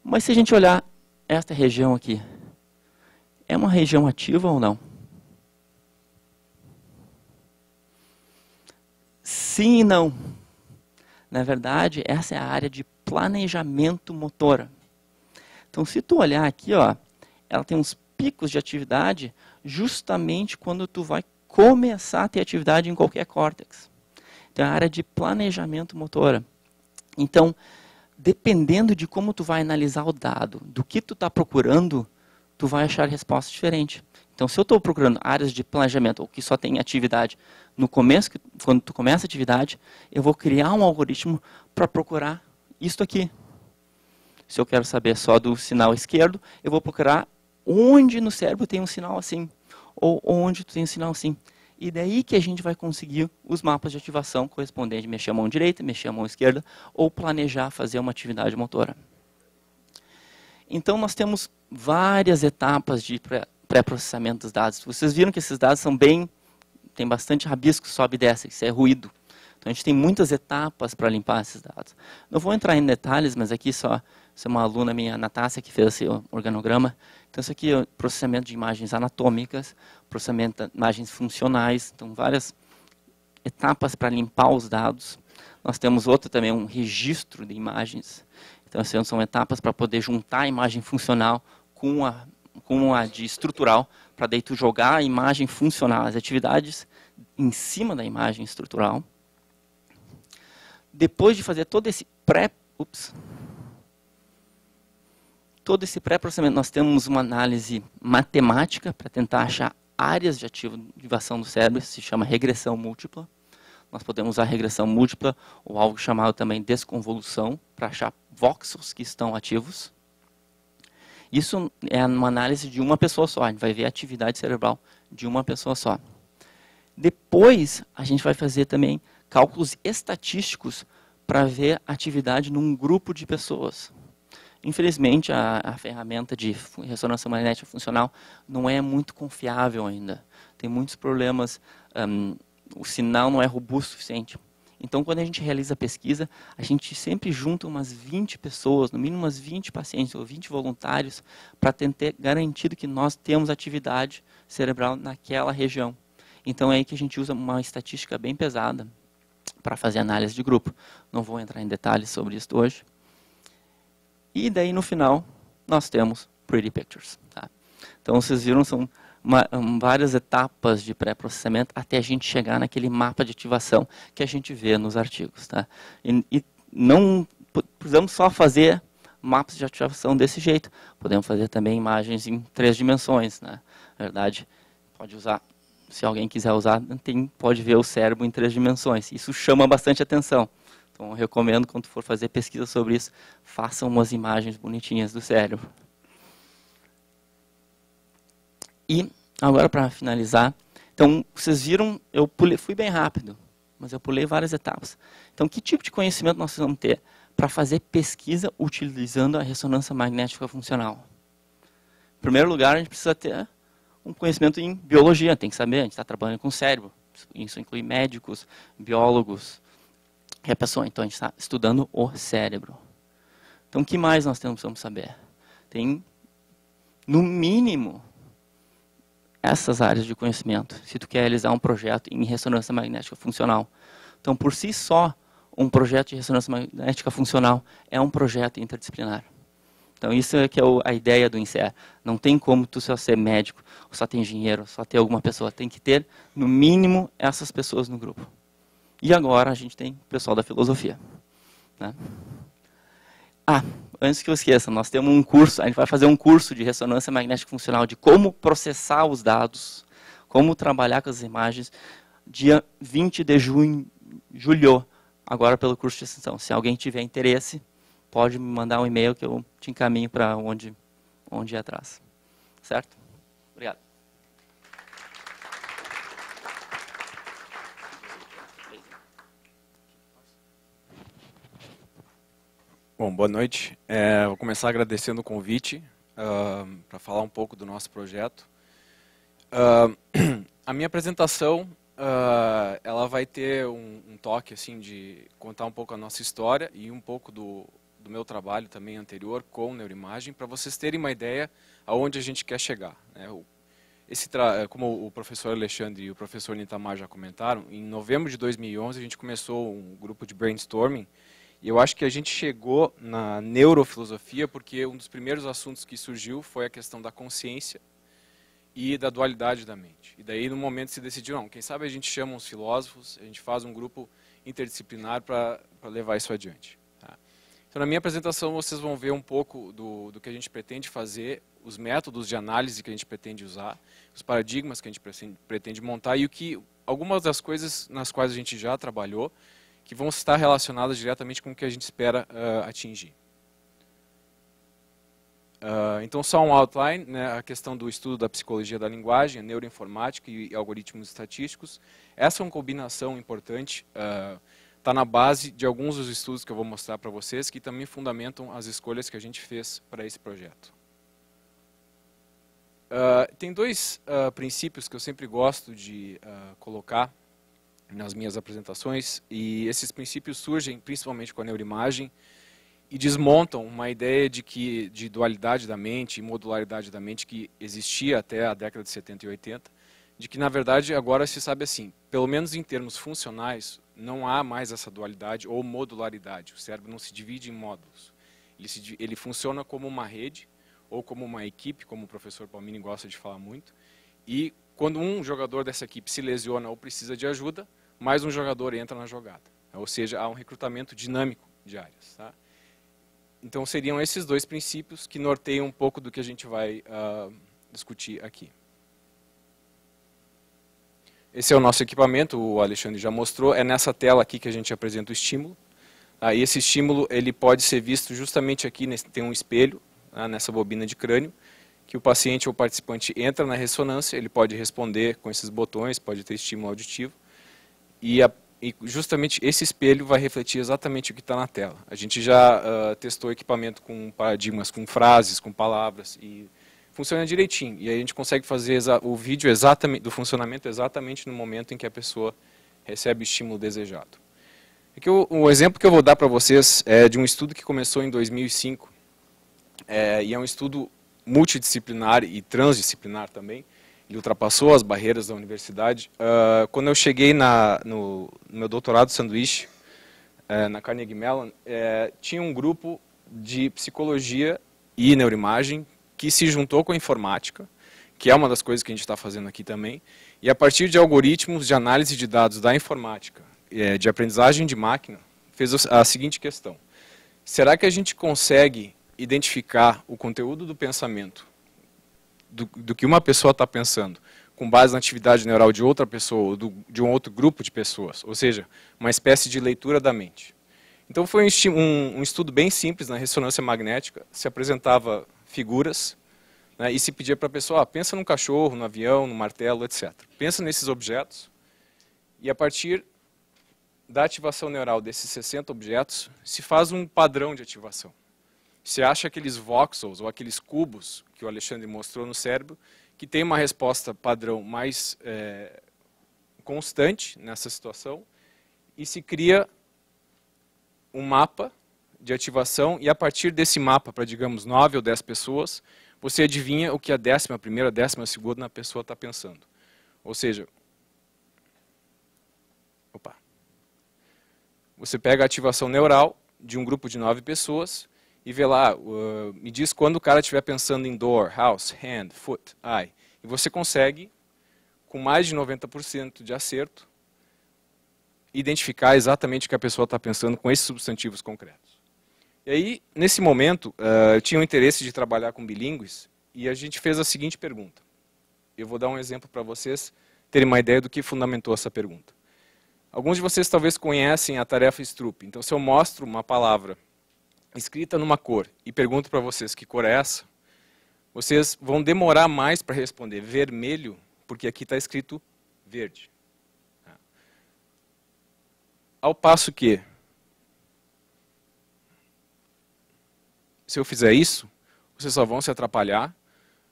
Mas se a gente olhar esta região aqui, é uma região ativa ou não? Sim e não. Na verdade, essa é a área de planejamento motora. Então, se tu olhar aqui, ó, ela tem uns picos de atividade justamente quando tu vai começar a ter atividade em qualquer córtex. Então, é a área de planejamento motora. Então, dependendo de como tu vai analisar o dado, do que tu está procurando, tu vai achar respostas diferentes. Então, se eu estou procurando áreas de planejamento, ou que só tem atividade no começo, quando tu começa a atividade, eu vou criar um algoritmo para procurar isto aqui. Se eu quero saber só do sinal esquerdo, eu vou procurar onde no cérebro tem um sinal assim, ou onde tem um sinal assim. E daí que a gente vai conseguir os mapas de ativação correspondentes, mexer a mão direita, mexer a mão esquerda, ou planejar fazer uma atividade motora. Então, nós temos várias etapas de pré-processamento dos dados. Vocês viram que esses dados são tem bastante rabisco, sobe e desce, isso é ruído. Então, a gente tem muitas etapas para limpar esses dados. Não vou entrar em detalhes, mas aqui só, isso é uma aluna minha, Natácia, que fez esse organograma. Então, isso aqui é processamento de imagens anatômicas, processamento de imagens funcionais, então várias etapas para limpar os dados. Nós temos outro também, um registro de imagens. Então, são etapas para poder juntar a imagem funcional com a de estrutural, para daí tu jogar a imagem funcional, as atividades em cima da imagem estrutural. Depois de fazer todo esse pré-processamento, nós temos uma análise matemática para tentar achar áreas de ativação do cérebro, se chama regressão múltipla. Nós podemos usar regressão múltipla ou algo chamado também desconvolução para achar voxels que estão ativos. Isso é uma análise de uma pessoa só, a gente vai ver a atividade cerebral de uma pessoa só. Depois, a gente vai fazer também cálculos estatísticos para ver a atividade num grupo de pessoas. Infelizmente, a ferramenta de ressonância magnética funcional não é muito confiável ainda. Tem muitos problemas, o sinal não é robusto o suficiente. Então, quando a gente realiza a pesquisa, a gente sempre junta umas 20 pessoas, no mínimo umas 20 pacientes ou 20 voluntários, para tentar garantir que nós temos atividade cerebral naquela região. Então, é aí que a gente usa uma estatística bem pesada para fazer análise de grupo. Não vou entrar em detalhes sobre isso hoje. E daí, no final, nós temos Pretty Pictures. Tá? Então, vocês viram, são várias etapas de pré-processamento até a gente chegar naquele mapa de ativação que a gente vê nos artigos. Tá? E não precisamos só fazer mapas de ativação desse jeito. Podemos fazer também imagens em 3 dimensões. Né? Na verdade, pode usar, se alguém quiser usar, pode ver o cérebro em 3 dimensões. Isso chama bastante atenção. Então, eu recomendo, quando for fazer pesquisa sobre isso, façam umas imagens bonitinhas do cérebro. E, agora para finalizar, então, vocês viram, fui bem rápido, mas eu pulei várias etapas. Então, que tipo de conhecimento nós precisamos ter para fazer pesquisa utilizando a ressonância magnética funcional? Em primeiro lugar, a gente precisa ter um conhecimento em biologia, tem que saber, a gente está trabalhando com o cérebro. Isso inclui médicos, biólogos, e a pessoa, então a gente está estudando o cérebro. Então, o que mais nós precisamos saber? Tem, no mínimo, essas áreas de conhecimento, se tu quer realizar um projeto em ressonância magnética funcional. Então, por si só, um projeto de ressonância magnética funcional é um projeto interdisciplinar. Então, isso é que é a ideia do INSER. Não tem como tu só ser médico, ou só ter engenheiro, só ter alguma pessoa. Tem que ter, no mínimo, essas pessoas no grupo. E agora a gente tem o pessoal da filosofia. Né? Antes que eu esqueça, nós temos um curso, a gente vai fazer um curso de ressonância magnética funcional, de como processar os dados, como trabalhar com as imagens, dia 20 de julho, agora pelo curso de extensão. Se alguém tiver interesse, pode me mandar um e-mail que eu te encaminho para onde ir atrás. Certo? Obrigado. Bom, boa noite. Vou começar agradecendo o convite para falar um pouco do nosso projeto. A minha apresentação ela vai ter um toque assim de contar um pouco a nossa história e um pouco do meu trabalho também anterior com neuroimagem, para vocês terem uma ideia aonde a gente quer chegar, né? Como o professor Alexandre e o professor Nitamar já comentaram, em novembro de 2011 a gente começou um grupo de brainstorming. E eu acho que a gente chegou na neurofilosofia porque um dos primeiros assuntos que surgiu foi a questão da consciência e da dualidade da mente. E daí, no momento, se decidiu, não, quem sabe a gente chama uns filósofos, a gente faz um grupo interdisciplinar para levar isso adiante. Tá? Então, na minha apresentação, vocês vão ver um pouco do que a gente pretende fazer, os métodos de análise que a gente pretende usar, os paradigmas que a gente pretende montar e algumas das coisas nas quais a gente já trabalhou, que vão estar relacionadas diretamente com o que a gente espera atingir. Então, só um outline, né, a questão do estudo da psicologia da linguagem, a neuroinformática e algoritmos estatísticos. Essa é uma combinação importante, está na base de alguns dos estudos que eu vou mostrar para vocês, que também fundamentam as escolhas que a gente fez para esse projeto. Tem dois princípios que eu sempre gosto de colocar nas minhas apresentações, e esses princípios surgem principalmente com a neuroimagem e desmontam uma ideia de dualidade da mente e modularidade da mente que existia até a década de 70 e 80, de que na verdade agora se sabe assim, pelo menos em termos funcionais, não há mais essa dualidade ou modularidade, o cérebro não se divide em módulos, ele funciona como uma rede ou como uma equipe, como o professor Palmini gosta de falar muito, e quando um jogador dessa equipe se lesiona ou precisa de ajuda, mais um jogador entra na jogada. Ou seja, há um recrutamento dinâmico de áreas. Tá? Então, seriam esses dois princípios que norteiam um pouco do que a gente vai discutir aqui. Esse é o nosso equipamento, o Alexandre já mostrou. É nessa tela aqui que a gente apresenta o estímulo. E esse estímulo ele pode ser visto justamente aqui, tem um espelho, nessa bobina de crânio, que o paciente ou participante entra na ressonância, ele pode responder com esses botões, pode ter estímulo auditivo, e justamente esse espelho vai refletir exatamente o que está na tela. A gente já testou equipamento com paradigmas, com frases, com palavras, e funciona direitinho. E aí a gente consegue fazer o vídeo do funcionamento exatamente no momento em que a pessoa recebe o estímulo desejado. Aqui o exemplo que eu vou dar para vocês é de um estudo que começou em 2005, e é um estudo multidisciplinar e transdisciplinar também. Ele ultrapassou as barreiras da universidade. Quando eu cheguei no meu doutorado sanduíche, na Carnegie Mellon, tinha um grupo de psicologia e neuroimagem que se juntou com a informática, que é uma das coisas que a gente está fazendo aqui também, e a partir de algoritmos de análise de dados da informática, de aprendizagem de máquina, fez a seguinte questão. Será que a gente consegue identificar o conteúdo do pensamento, do que uma pessoa está pensando, com base na atividade neural de outra pessoa, ou de um outro grupo de pessoas, ou seja, uma espécie de leitura da mente. Então foi um estudo bem simples na ressonância magnética, se apresentava figuras, né, e se pedia para a pessoa, pensa num cachorro, no avião, no martelo, etc. Pensa nesses objetos, e a partir da ativação neural desses 60 objetos, se faz um padrão de ativação. Você acha aqueles voxels, ou aqueles cubos que o Alexandre mostrou no cérebro, que tem uma resposta padrão mais constante nessa situação, e se cria um mapa de ativação, e a partir desse mapa, para, digamos, 9 ou 10 pessoas, você adivinha o que a 11ª, 12ª pessoa está pensando. Ou seja, você pega a ativação neural de um grupo de 9 pessoas, e vê lá, me diz quando o cara estiver pensando em door, house, hand, foot, eye. E você consegue, com mais de 90% de acerto, identificar exatamente o que a pessoa está pensando com esses substantivos concretos. E aí, nesse momento, eu tinha o interesse de trabalhar com bilíngues, e a gente fez a seguinte pergunta. Eu vou dar um exemplo para vocês terem uma ideia do que fundamentou essa pergunta. Alguns de vocês talvez conhecem a tarefa Stroop. Então, se eu mostro uma palavra escrita numa cor e pergunto para vocês que cor é essa, vocês vão demorar mais para responder vermelho, porque aqui está escrito verde. Ao passo que se eu fizer isso, vocês só vão se atrapalhar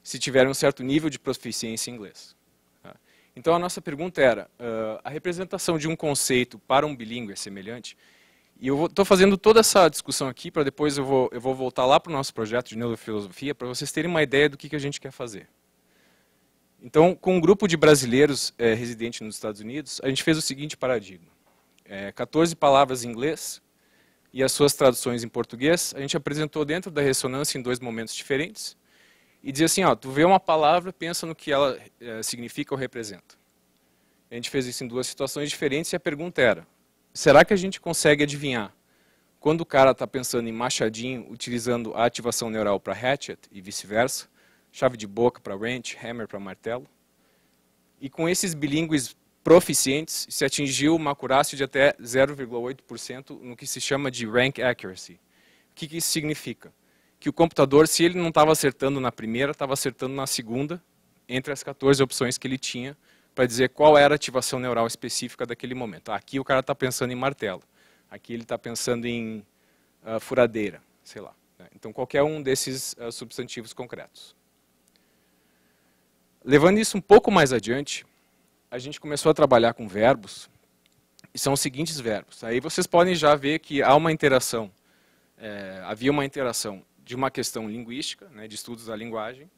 se tiverem um certo nível de proficiência em inglês. Tá? Então a nossa pergunta era, a representação de um conceito para um bilíngue é semelhante? E eu estou fazendo toda essa discussão aqui para depois eu vou voltar lá para o nosso projeto de neurofilosofia para vocês terem uma ideia do que a gente quer fazer. Então, com um grupo de brasileiros residentes nos Estados Unidos, a gente fez o seguinte paradigma. 14 palavras em inglês e as suas traduções em português, a gente apresentou dentro da ressonância em 2 momentos diferentes e dizia assim, ó, tu vê uma palavra, pensa no que ela significa ou representa. A gente fez isso em 2 situações diferentes e a pergunta era, será que a gente consegue adivinhar quando o cara está pensando em machadinho, utilizando a ativação neural para hatchet e vice-versa, chave de boca para wrench, hammer para martelo? E com esses bilíngues proficientes, se atingiu uma acurácia de até 0,8% no que se chama de rank accuracy. O que isso significa? Que o computador, se ele não estava acertando na primeira, estava acertando na segunda, entre as 14 opções que ele tinha, para dizer qual era a ativação neural específica daquele momento. Aqui o cara está pensando em martelo, aqui ele está pensando em furadeira, sei lá. Então qualquer um desses substantivos concretos. Levando isso um pouco mais adiante, a gente começou a trabalhar com verbos, e são os seguintes verbos. Aí vocês podem já ver que há uma interação, havia uma interação de uma questão linguística, né, de estudos da linguagem,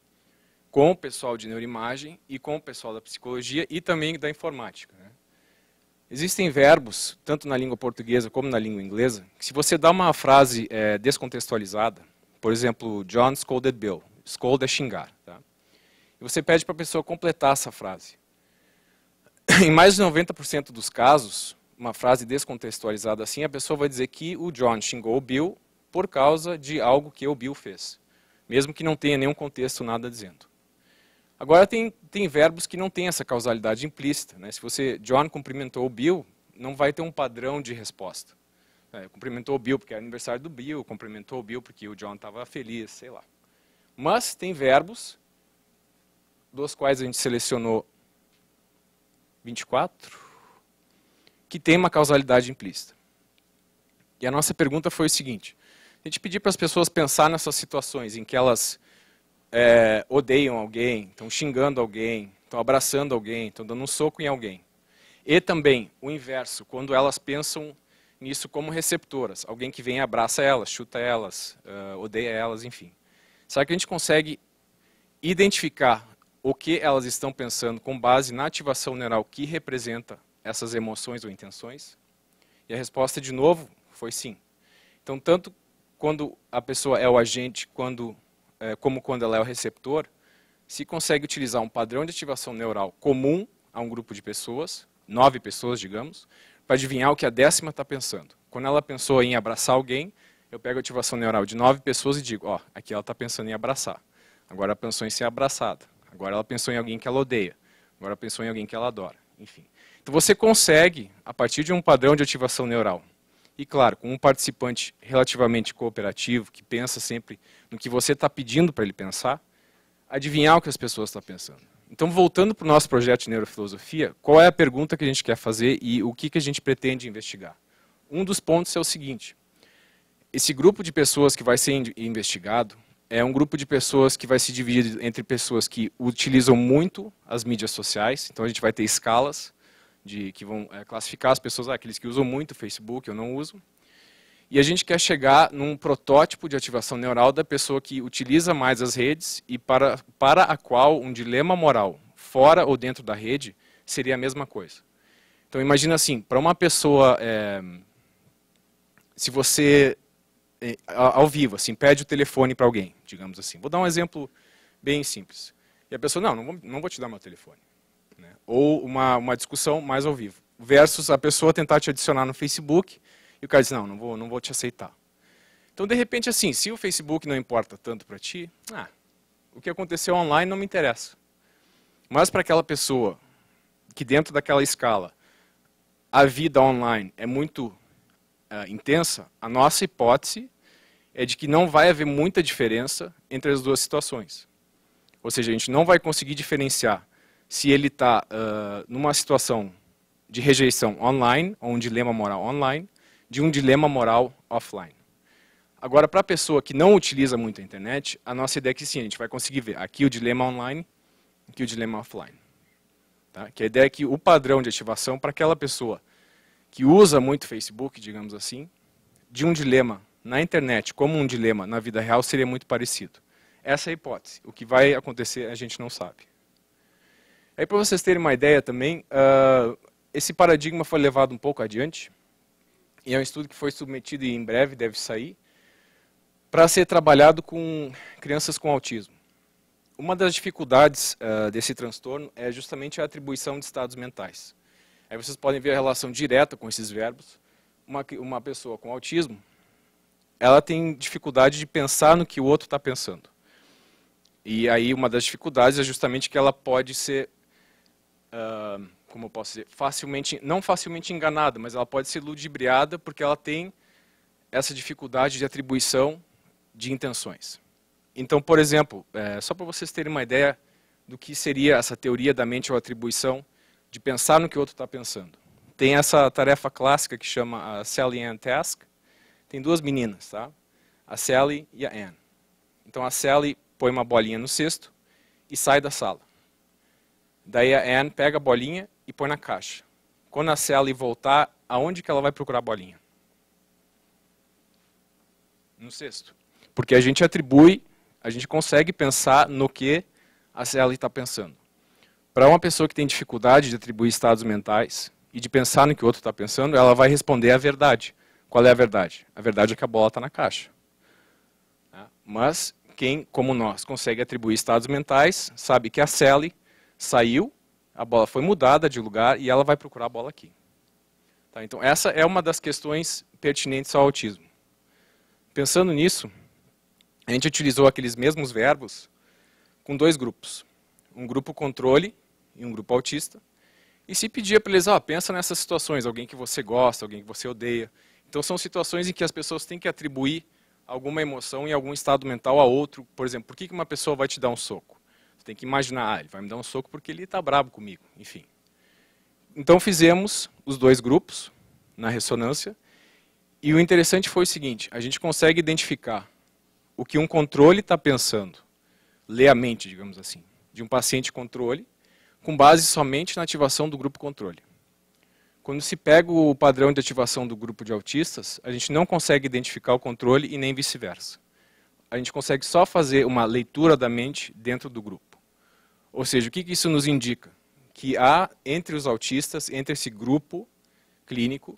com o pessoal de neuroimagem e com o pessoal da psicologia e também da informática. Né. Existem verbos, tanto na língua portuguesa como na língua inglesa, que se você dá uma frase descontextualizada, por exemplo, John scolded Bill, scold é xingar, tá? E você pede para a pessoa completar essa frase. Em mais de 90% dos casos, uma frase descontextualizada assim, a pessoa vai dizer que o John xingou o Bill por causa de algo que o Bill fez, mesmo que não tenha nenhum contexto nada dizendo. Agora tem verbos que não têm essa causalidade implícita, né? Se você, John cumprimentou o Bill, não vai ter um padrão de resposta. Cumprimentou o Bill porque era aniversário do Bill, cumprimentou o Bill porque o John estava feliz, sei lá. Mas tem verbos, dos quais a gente selecionou 24, que tem uma causalidade implícita. E a nossa pergunta foi o seguinte, a gente pediu para as pessoas pensar nessas situações em que elas odeiam alguém, estão xingando alguém, estão abraçando alguém, estão dando um soco em alguém. E também o inverso, quando elas pensam nisso como receptoras, alguém que vem e abraça elas, chuta elas, odeia elas, enfim. Será que a gente consegue identificar o que elas estão pensando com base na ativação neural que representa essas emoções ou intenções? E a resposta, de novo, foi sim. Então, tanto quando a pessoa é o agente, como quando ela é o receptor, se consegue utilizar um padrão de ativação neural comum a um grupo de pessoas, 9 pessoas, digamos, para adivinhar o que a 10ª está pensando. Quando ela pensou em abraçar alguém, eu pego a ativação neural de 9 pessoas e digo, ó, aqui ela está pensando em abraçar. Agora ela pensou em ser abraçada. Agora ela pensou em alguém que ela odeia. Agora ela pensou em alguém que ela adora. Enfim. Então você consegue, a partir de um padrão de ativação neural, e claro, com um participante relativamente cooperativo, que pensa sempre no que você está pedindo para ele pensar, adivinhar o que as pessoas estão pensando. Então, voltando para o nosso projeto de neurofilosofia, qual é a pergunta que a gente quer fazer e o que a gente pretende investigar? Um dos pontos é o seguinte, esse grupo de pessoas que vai ser investigado é um grupo de pessoas que vai se dividir entre pessoas que utilizam muito as mídias sociais, então a gente vai ter escalas que vão classificar as pessoas, aqueles que usam muito o Facebook, eu não uso, e a gente quer chegar num protótipo de ativação neural da pessoa que utiliza mais as redes e para a qual um dilema moral, fora ou dentro da rede, seria a mesma coisa. Então imagina assim, para uma pessoa, se você, ao vivo, assim, pede o telefone para alguém, digamos assim, vou dar um exemplo bem simples, e a pessoa, não vou te dar meu telefone. Né? Ou uma discussão mais ao vivo, versus a pessoa tentar te adicionar no Facebook, e o cara diz, não vou te aceitar. Então, de repente, assim, se o Facebook não importa tanto para ti, o que aconteceu online não me interessa. Mas para aquela pessoa que dentro daquela escala, a vida online é muito intensa, a nossa hipótese é de que não vai haver muita diferença entre as duas situações. Ou seja, a gente não vai conseguir diferenciar se ele está numa situação de rejeição online, ou um dilema moral online, de um dilema moral offline. Agora, para a pessoa que não utiliza muito a internet, a nossa ideia é que sim, a gente vai conseguir ver aqui o dilema online, aqui o dilema offline. Tá? Que a ideia é que o padrão de ativação para aquela pessoa que usa muito Facebook, digamos assim, de um dilema na internet como um dilema na vida real seria muito parecido. Essa é a hipótese. O que vai acontecer a gente não sabe. Aí, para vocês terem uma ideia também, esse paradigma foi levado um pouco adiante, e é um estudo que foi submetido e em breve deve sair, para ser trabalhado com crianças com autismo. Uma das dificuldades desse transtorno é justamente a atribuição de estados mentais. Aí vocês podem ver a relação direta com esses verbos. Uma pessoa com autismo, ela tem dificuldade de pensar no que o outro está pensando. E aí uma das dificuldades é justamente que ela pode ser, como eu posso dizer, não facilmente enganada, mas ela pode ser ludibriada porque ela tem essa dificuldade de atribuição de intenções. Então, por exemplo, só para vocês terem uma ideia do que seria essa teoria da mente ou atribuição, de pensar no que o outro está pensando. Tem essa tarefa clássica que chama a Sally Ann Task. Tem duas meninas, tá? A Sally e a Ann. Então a Sally põe uma bolinha no cesto e sai da sala. Daí a Ann pega a bolinha e põe na caixa. Quando a Sally voltar, aonde que ela vai procurar a bolinha? No cesto. Porque a gente atribui, a gente consegue pensar no que a Sally está pensando. Para uma pessoa que tem dificuldade de atribuir estados mentais e de pensar no que o outro está pensando, ela vai responder a verdade. Qual é a verdade? A verdade é que a bola está na caixa. Mas quem, como nós, consegue atribuir estados mentais, sabe que a Sally saiu, a bola foi mudada de lugar e ela vai procurar a bola aqui. Tá, então essa é uma das questões pertinentes ao autismo. Pensando nisso, a gente utilizou aqueles mesmos verbos com dois grupos. Um grupo controle e um grupo autista. E se pedia para eles, pensa nessas situações, alguém que você gosta, alguém que você odeia. Então são situações em que as pessoas têm que atribuir alguma emoção e algum estado mental a outro. Por exemplo, por que uma pessoa vai te dar um soco? Você tem que imaginar, ele vai me dar um soco porque ele está bravo comigo, enfim. Então fizemos os dois grupos na ressonância. E o interessante foi o seguinte, a gente consegue identificar o que um controle está pensando, ler a mente, digamos assim, de um paciente controle, com base somente na ativação do grupo controle. Quando se pega o padrão de ativação do grupo de autistas, a gente não consegue identificar o controle e nem vice-versa. A gente consegue só fazer uma leitura da mente dentro do grupo. Ou seja, o que isso nos indica? Que há entre os autistas, entre esse grupo clínico,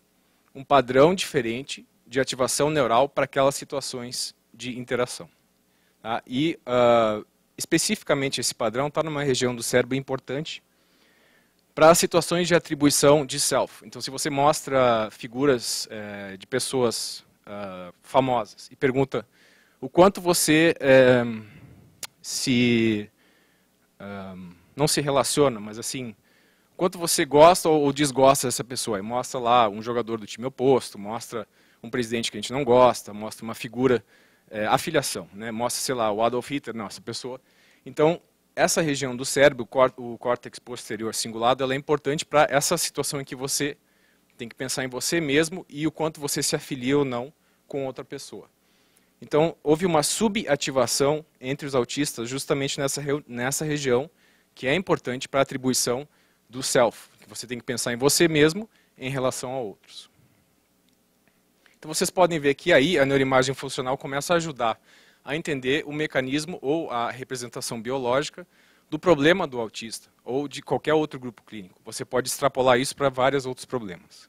um padrão diferente de ativação neural para aquelas situações de interação. Tá? E, especificamente, esse padrão está numa região do cérebro importante para situações de atribuição de self. Então, se você mostra figuras de pessoas famosas e pergunta o quanto você não se relaciona, mas assim, quanto você gosta ou desgosta dessa pessoa. E mostra lá um jogador do time oposto, mostra um presidente que a gente não gosta, mostra uma figura, afiliação, né? Mostra, sei lá, o Adolf Hitler, nossa pessoa. Então, essa região do cérebro, o córtex posterior cingulado, ela é importante para essa situação em que você tem que pensar em você mesmo e o quanto você se afilia ou não com outra pessoa. Então, houve uma subativação entre os autistas justamente nessa região, que é importante para a atribuição do self, que você tem que pensar em você mesmo em relação a outros. Então vocês podem ver que aí a neuroimagem funcional começa a ajudar a entender o mecanismo ou a representação biológica do problema do autista ou de qualquer outro grupo clínico. Você pode extrapolar isso para vários outros problemas.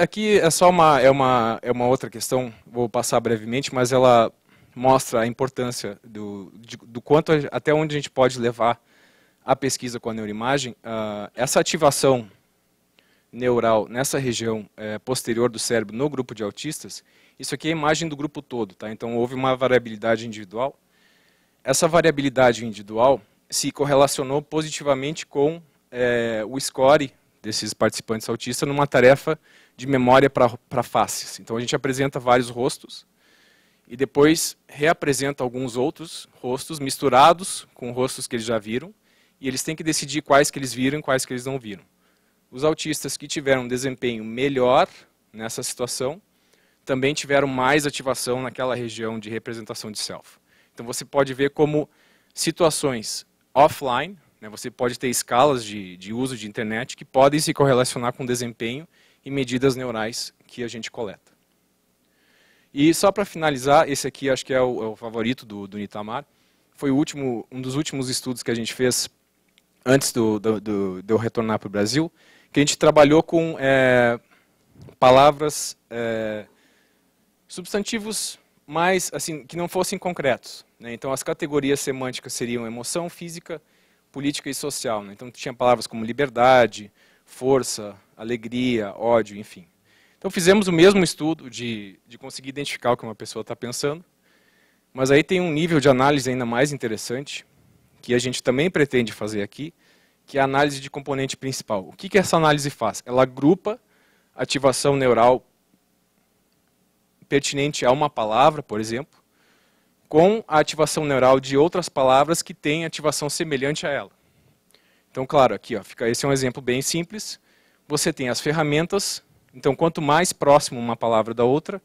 Aqui é só uma outra questão, vou passar brevemente, mas ela mostra a importância do quanto até onde a gente pode levar a pesquisa com a neuroimagem. Essa ativação neural nessa região posterior do cérebro no grupo de autistas, isso aqui é a imagem do grupo todo, tá? Então houve uma variabilidade individual. Essa variabilidade individual se correlacionou positivamente com o score desses participantes autistas numa tarefa de memória para faces. Então a gente apresenta vários rostos e depois reapresenta alguns outros rostos misturados com rostos que eles já viram e eles têm que decidir quais que eles viram e quais que eles não viram. Os autistas que tiveram um desempenho melhor nessa situação também tiveram mais ativação naquela região de representação de self. Então você pode ver como situações offline, né, você pode ter escalas de uso de internet que podem se correlacionar com desempenho e medidas neurais que a gente coleta. E só para finalizar, esse aqui acho que é o favorito do Nitamar, foi um dos últimos estudos que a gente fez antes de eu retornar para o Brasil, que a gente trabalhou com palavras, substantivos mais, assim, que não fossem concretos, né? Então as categorias semânticas seriam emoção, física, política e social, né? Então tinha palavras como liberdade, força, alegria, ódio, enfim. Então fizemos o mesmo estudo de conseguir identificar o que uma pessoa está pensando, mas aí tem um nível de análise ainda mais interessante, que a gente também pretende fazer aqui, que é a análise de componente principal. O que essa análise faz? Ela agrupa ativação neural pertinente a uma palavra, por exemplo, com a ativação neural de outras palavras que têm ativação semelhante a ela. Então, claro, aqui ó, esse é um exemplo bem simples. Você tem as ferramentas, então quanto mais próximo uma palavra da outra,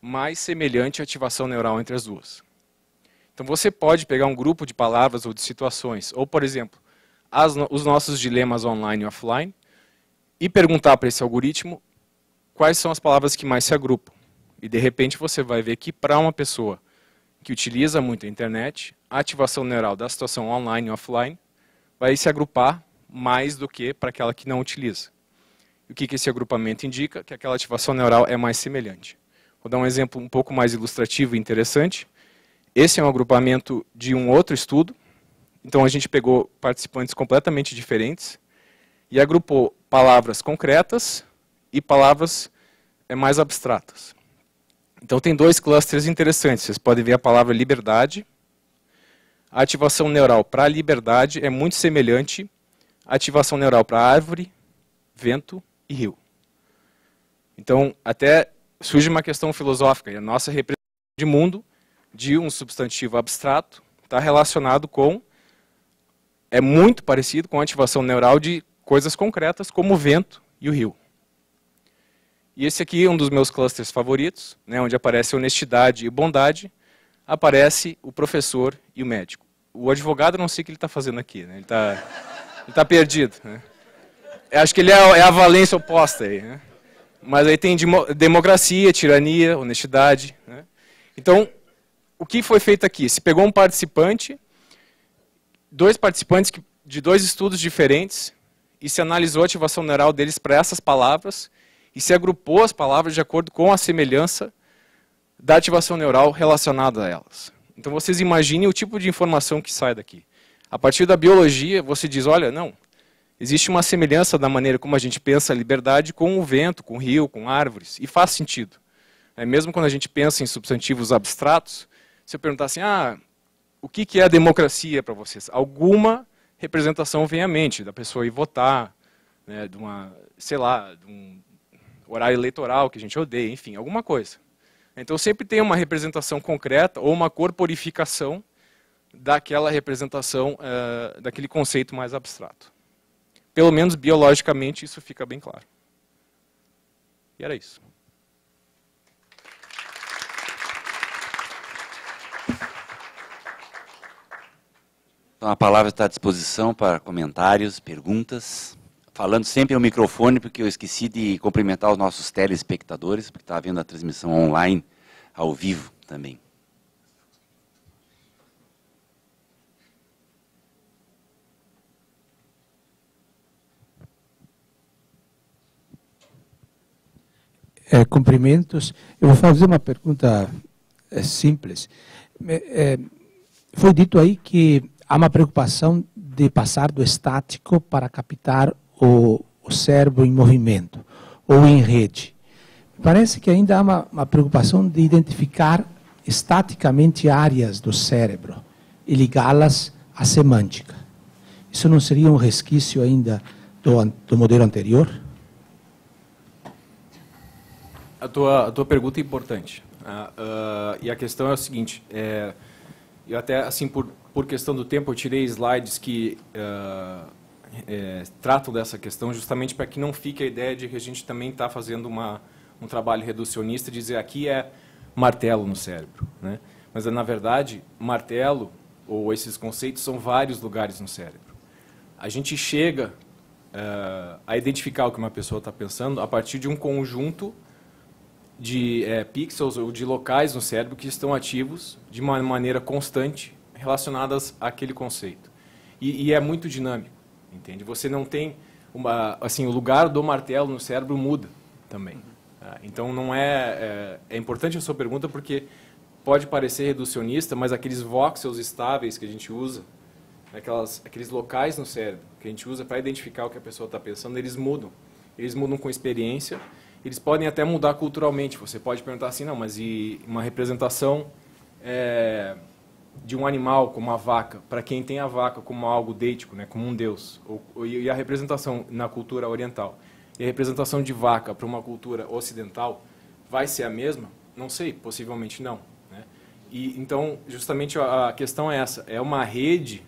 mais semelhante a ativação neural entre as duas. Então você pode pegar um grupo de palavras ou de situações, ou por exemplo, os nossos dilemas online e offline, e perguntar para esse algoritmo quais são as palavras que mais se agrupam. E de repente você vai ver que para uma pessoa que utiliza muito a internet, a ativação neural da situação online e offline vai se agrupar mais do que para aquela que não utiliza. E o que esse agrupamento indica? Que aquela ativação neural é mais semelhante. Vou dar um exemplo um pouco mais ilustrativo e interessante. Esse é um agrupamento de um outro estudo. Então a gente pegou participantes completamente diferentes e agrupou palavras concretas e palavras mais abstratas. Então tem dois clusters interessantes. Vocês podem ver a palavra liberdade. A ativação neural para liberdade é muito semelhante à ativação neural para árvore, vento e rio. Então até surge uma questão filosófica. E a nossa representação de mundo de um substantivo abstrato está relacionado com, é muito parecido com a ativação neural de coisas concretas como o vento e o rio. E esse aqui é um dos meus clusters favoritos, né, onde aparece honestidade e bondade, aparece o professor e o médico. O advogado, não sei o que ele está fazendo aqui, né, ele tá perdido. Né. Acho que ele é a valência oposta aí. Né. Mas aí tem democracia, tirania, honestidade. Né. Então, o que foi feito aqui? Se pegou um participante, dois participantes de dois estudos diferentes, e se analisou a ativação neural deles para essas palavras, e se agrupou as palavras de acordo com a semelhança da ativação neural relacionada a elas. Então vocês imaginem o tipo de informação que sai daqui. A partir da biologia, você diz, olha, não, existe uma semelhança da maneira como a gente pensa a liberdade com o vento, com o rio, com árvores, e faz sentido. Mesmo quando a gente pensa em substantivos abstratos, se eu perguntar assim, o que é a democracia para vocês? Alguma representação vem à mente, da pessoa ir votar, né, de um horário eleitoral que a gente odeia, enfim, alguma coisa. Então sempre tem uma representação concreta ou uma corporificação daquela representação, daquele conceito mais abstrato. Pelo menos biologicamente isso fica bem claro. E era isso. Então, a palavra está à disposição para comentários, perguntas. Falando sempre ao microfone, porque eu esqueci de cumprimentar os nossos telespectadores, porque está havendo a transmissão online, ao vivo também. Cumprimentos. Eu vou fazer uma pergunta simples. Foi dito aí que há uma preocupação de passar do estático para captar o cérebro em movimento, ou em rede. Parece que ainda há uma preocupação de identificar estaticamente áreas do cérebro e ligá-las à semântica. Isso não seria um resquício ainda do modelo anterior? A tua pergunta é importante. E a questão é o seguinte, eu até, assim, por questão do tempo, eu tirei slides que tratam dessa questão, justamente para que não fique a ideia de que a gente também está fazendo uma um trabalho reducionista, dizer aqui é martelo no cérebro, né? Mas, na verdade, martelo, ou esses conceitos, são vários lugares no cérebro. A gente chega a identificar o que uma pessoa está pensando a partir de um conjunto de pixels ou de locais no cérebro que estão ativos de uma maneira constante relacionadas àquele conceito. E é muito dinâmico, entende? Você não tem assim, o lugar do martelo no cérebro muda também. Então não é importante a sua pergunta porque pode parecer reducionista, mas aqueles voxels estáveis que a gente usa, aqueles locais no cérebro que a gente usa para identificar o que a pessoa está pensando, eles mudam. Eles mudam com experiência. Eles podem até mudar culturalmente. Você pode perguntar assim, não, mas e uma representação de um animal como a vaca, para quem tem a vaca como algo deítico, né, como um deus, e a representação na cultura oriental, e a representação de vaca para uma cultura ocidental vai ser a mesma? Não sei, possivelmente não, né? E então, justamente a questão é essa, é uma rede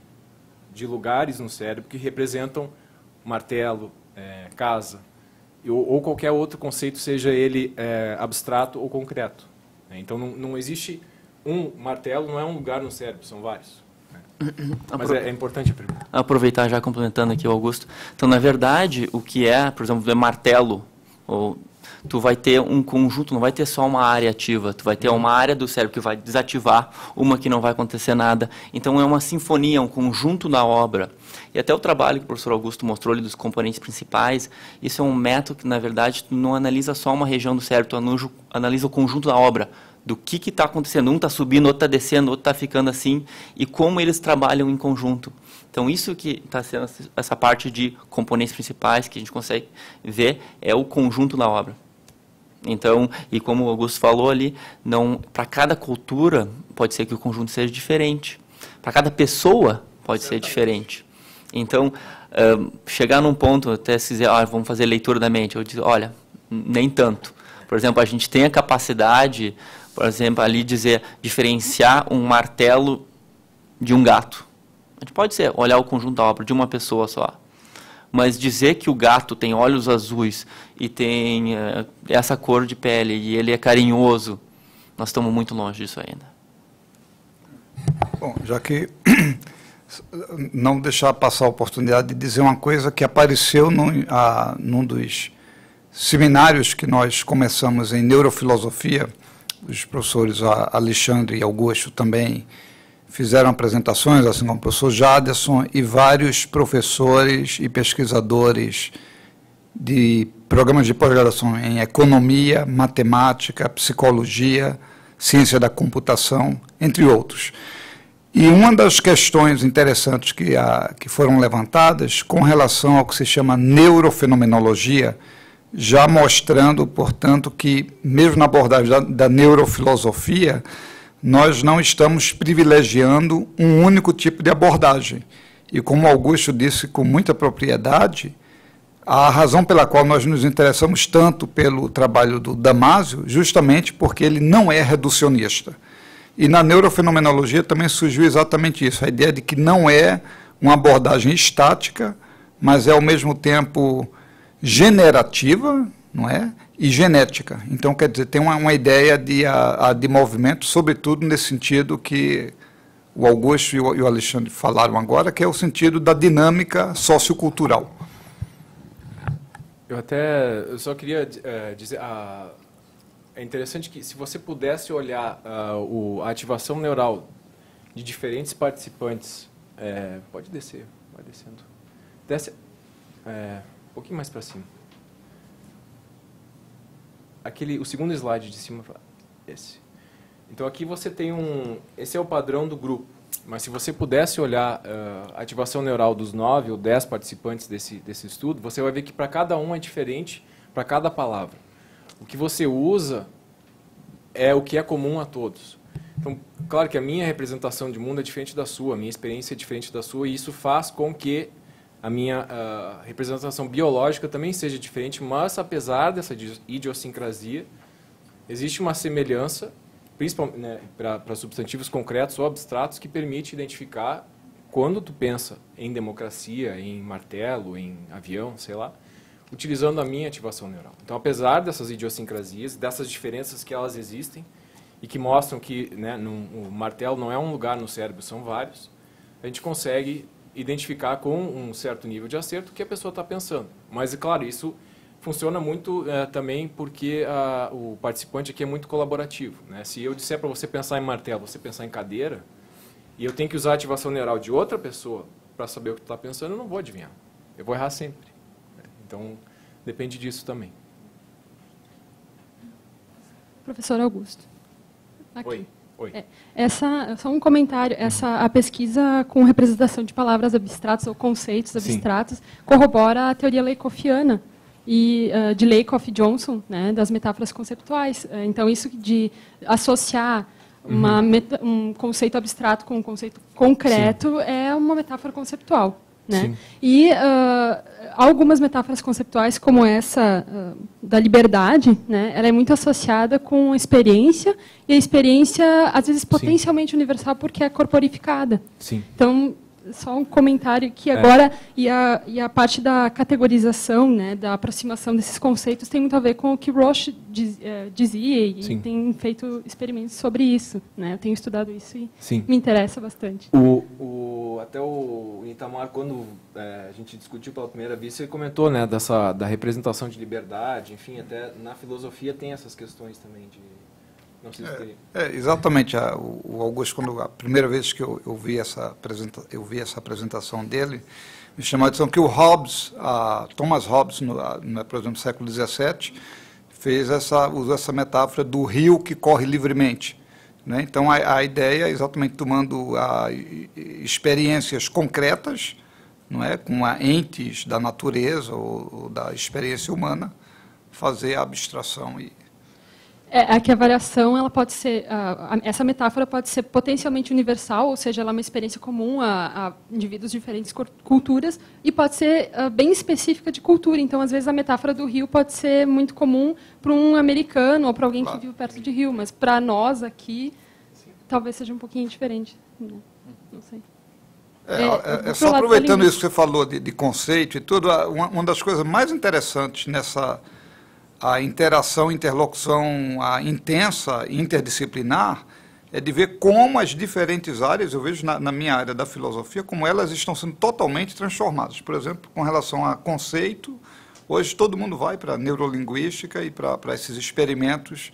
de lugares no cérebro que representam martelo, casa, ou qualquer outro conceito, seja ele abstrato ou concreto. Então, não existe um martelo, não é um lugar no cérebro, são vários. Mas é importante a pergunta. Aproveitar já complementando aqui o Augusto. Então, na verdade, o que por exemplo, martelo, tu vai ter um conjunto, não vai ter só uma área ativa, tu vai ter uma área do cérebro que vai desativar, uma que não vai acontecer nada. Então, é uma sinfonia, um conjunto da obra. E até o trabalho que o professor Augusto mostrou ali dos componentes principais, isso é um método que, na verdade, tu não analisa só uma região do cérebro, tu analisa o conjunto da obra, do que está acontecendo. Um está subindo, outro está descendo, outro está ficando assim, e como eles trabalham em conjunto. Então, isso que está sendo essa parte de componentes principais que a gente consegue ver é o conjunto da obra. Então, e como o Augusto falou ali, para cada cultura pode ser que o conjunto seja diferente. Para cada pessoa pode ser diferente. Então, chegar num ponto, até se dizer, vamos fazer leitura da mente, eu digo, olha, nem tanto. Por exemplo, a gente tem a capacidade, por exemplo, ali diferenciar um martelo de um gato. A gente pode olhar o conjunto da obra de uma pessoa só. Mas dizer que o gato tem olhos azuis e tem essa cor de pele e ele é carinhoso, nós estamos muito longe disso ainda. Bom, já que não deixar passar a oportunidade de dizer uma coisa que apareceu num dos seminários que nós começamos em neurofilosofia, os professores Alexandre e Augusto também fizeram apresentações, assim como o professor Jaderson e vários professores e pesquisadores de programas de pós-graduação em economia, matemática, psicologia, ciência da computação, entre outros. E uma das questões interessantes que foram levantadas com relação ao que se chama neurofenomenologia, já mostrando, portanto, que mesmo na abordagem da neurofilosofia, nós não estamos privilegiando um único tipo de abordagem. E como Augusto disse com muita propriedade, a razão pela qual nós nos interessamos tanto pelo trabalho do Damasio, justamente porque ele não é reducionista. E na neurofenomenologia também surgiu exatamente isso, a ideia de que não é uma abordagem estática, mas é ao mesmo tempo generativa, não é? E genética. Então, quer dizer, tem uma ideia de movimento, sobretudo nesse sentido que o Augusto e o Alexandre falaram agora, que é o sentido da dinâmica sociocultural. Eu só queria dizer, é interessante que se você pudesse olhar a ativação neural de diferentes participantes, pode descer, vai descendo, desce um pouquinho mais para cima. O segundo slide de cima, esse. Então aqui você tem esse é o padrão do grupo, mas se você pudesse olhar a ativação neural dos 9 ou 10 participantes desse estudo, você vai ver que para cada um é diferente, para cada palavra. O que você usa é o que é comum a todos. Então, claro que a minha representação de mundo é diferente da sua, a minha experiência é diferente da sua, e isso faz com que a minha representação biológica também seja diferente, mas apesar dessa idiosincrasia, existe uma semelhança, principalmente, né, para substantivos concretos ou abstratos, que permite identificar, quando tu pensa em democracia, em martelo, em avião, sei lá, utilizando a minha ativação neural. Então, apesar dessas idiosincrasias, dessas diferenças que elas existem e que mostram que, né, o martelo não é um lugar no cérebro, são vários, a gente consegue identificar com um certo nível de acerto o que a pessoa está pensando. Mas, é claro, isso funciona muito também porque o participante aqui é muito colaborativo, né? Se eu disser para você pensar em martelo, você pensar em cadeira, e eu tenho que usar a ativação neural de outra pessoa para saber o que tu está pensando, eu não vou adivinhar. Eu vou errar sempre. Então, depende disso também. Professor Augusto. Aqui. Oi. Só um comentário. A pesquisa com representação de palavras abstratas ou conceitos abstratos corrobora a teoria Lakofiana e de Lakoff e Johnson, né, das metáforas conceptuais. Então, isso de associar um conceito abstrato com um conceito concreto é uma metáfora conceptual. Né? E algumas metáforas conceptuais, como essa da liberdade, né, ela é muito associada com a experiência, e a experiência, às vezes, potencialmente universal, porque é corporificada. Sim. Então, só um comentário que agora, e a parte da categorização, né, da aproximação desses conceitos, tem muito a ver com o que Roche dizia, e tem feito experimentos sobre isso. Né? Eu tenho estudado isso e me interessa bastante. Até o Itamar, quando a gente discutiu pela primeira vez, ele comentou, né, da representação de liberdade, enfim, até na filosofia tem essas questões também de... Não sei se exatamente. O Augusto, quando a primeira vez que eu vi essa apresentação dele, me chamou a atenção que o Hobbes, Thomas Hobbes, por exemplo, no século XVII, usou essa metáfora do rio que corre livremente. Né? Então, a ideia é exatamente tomando experiências concretas, não é, com entes da natureza ou da experiência humana, fazer a abstração que a variação, ela pode ser, essa metáfora pode ser potencialmente universal, ou seja, ela é uma experiência comum a indivíduos de diferentes culturas, e pode ser bem específica de cultura. Então, às vezes, a metáfora do rio pode ser muito comum para um americano ou para alguém que vive perto de rio, mas para nós aqui, talvez seja um pouquinho diferente. Não sei. Só aproveitando isso que você falou de conceito e tudo, uma das coisas mais interessantes nessa... a interação, interlocução intensa, interdisciplinar, é de ver como as diferentes áreas, eu vejo na minha área da filosofia, como elas estão sendo totalmente transformadas. Por exemplo, com relação a conceito, hoje todo mundo vai para a neurolinguística e para esses experimentos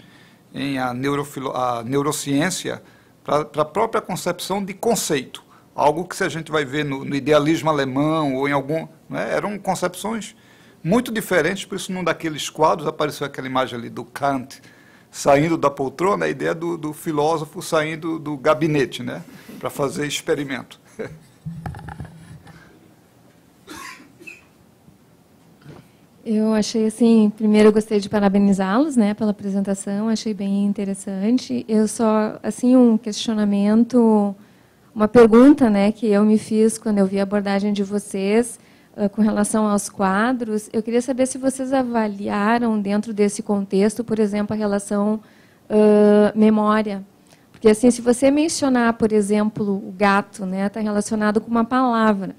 em a neurociência, para a própria concepção de conceito. Algo que, se a gente vai ver no idealismo alemão ou em algum... Né, eram concepções muito diferentes, por isso, num daqueles quadros apareceu aquela imagem ali do Kant saindo da poltrona, a ideia do filósofo saindo do gabinete, né, para fazer experimento. Eu achei assim, primeiro eu gostei de parabenizá-los, né, pela apresentação, achei bem interessante. Eu só, assim, um questionamento, uma pergunta, né, que eu me fiz quando eu vi a abordagem de vocês, com relação aos quadros, eu queria saber se vocês avaliaram dentro desse contexto, por exemplo, a relação memória. Porque, assim, se você mencionar, por exemplo, o gato, né, está relacionado com uma palavra,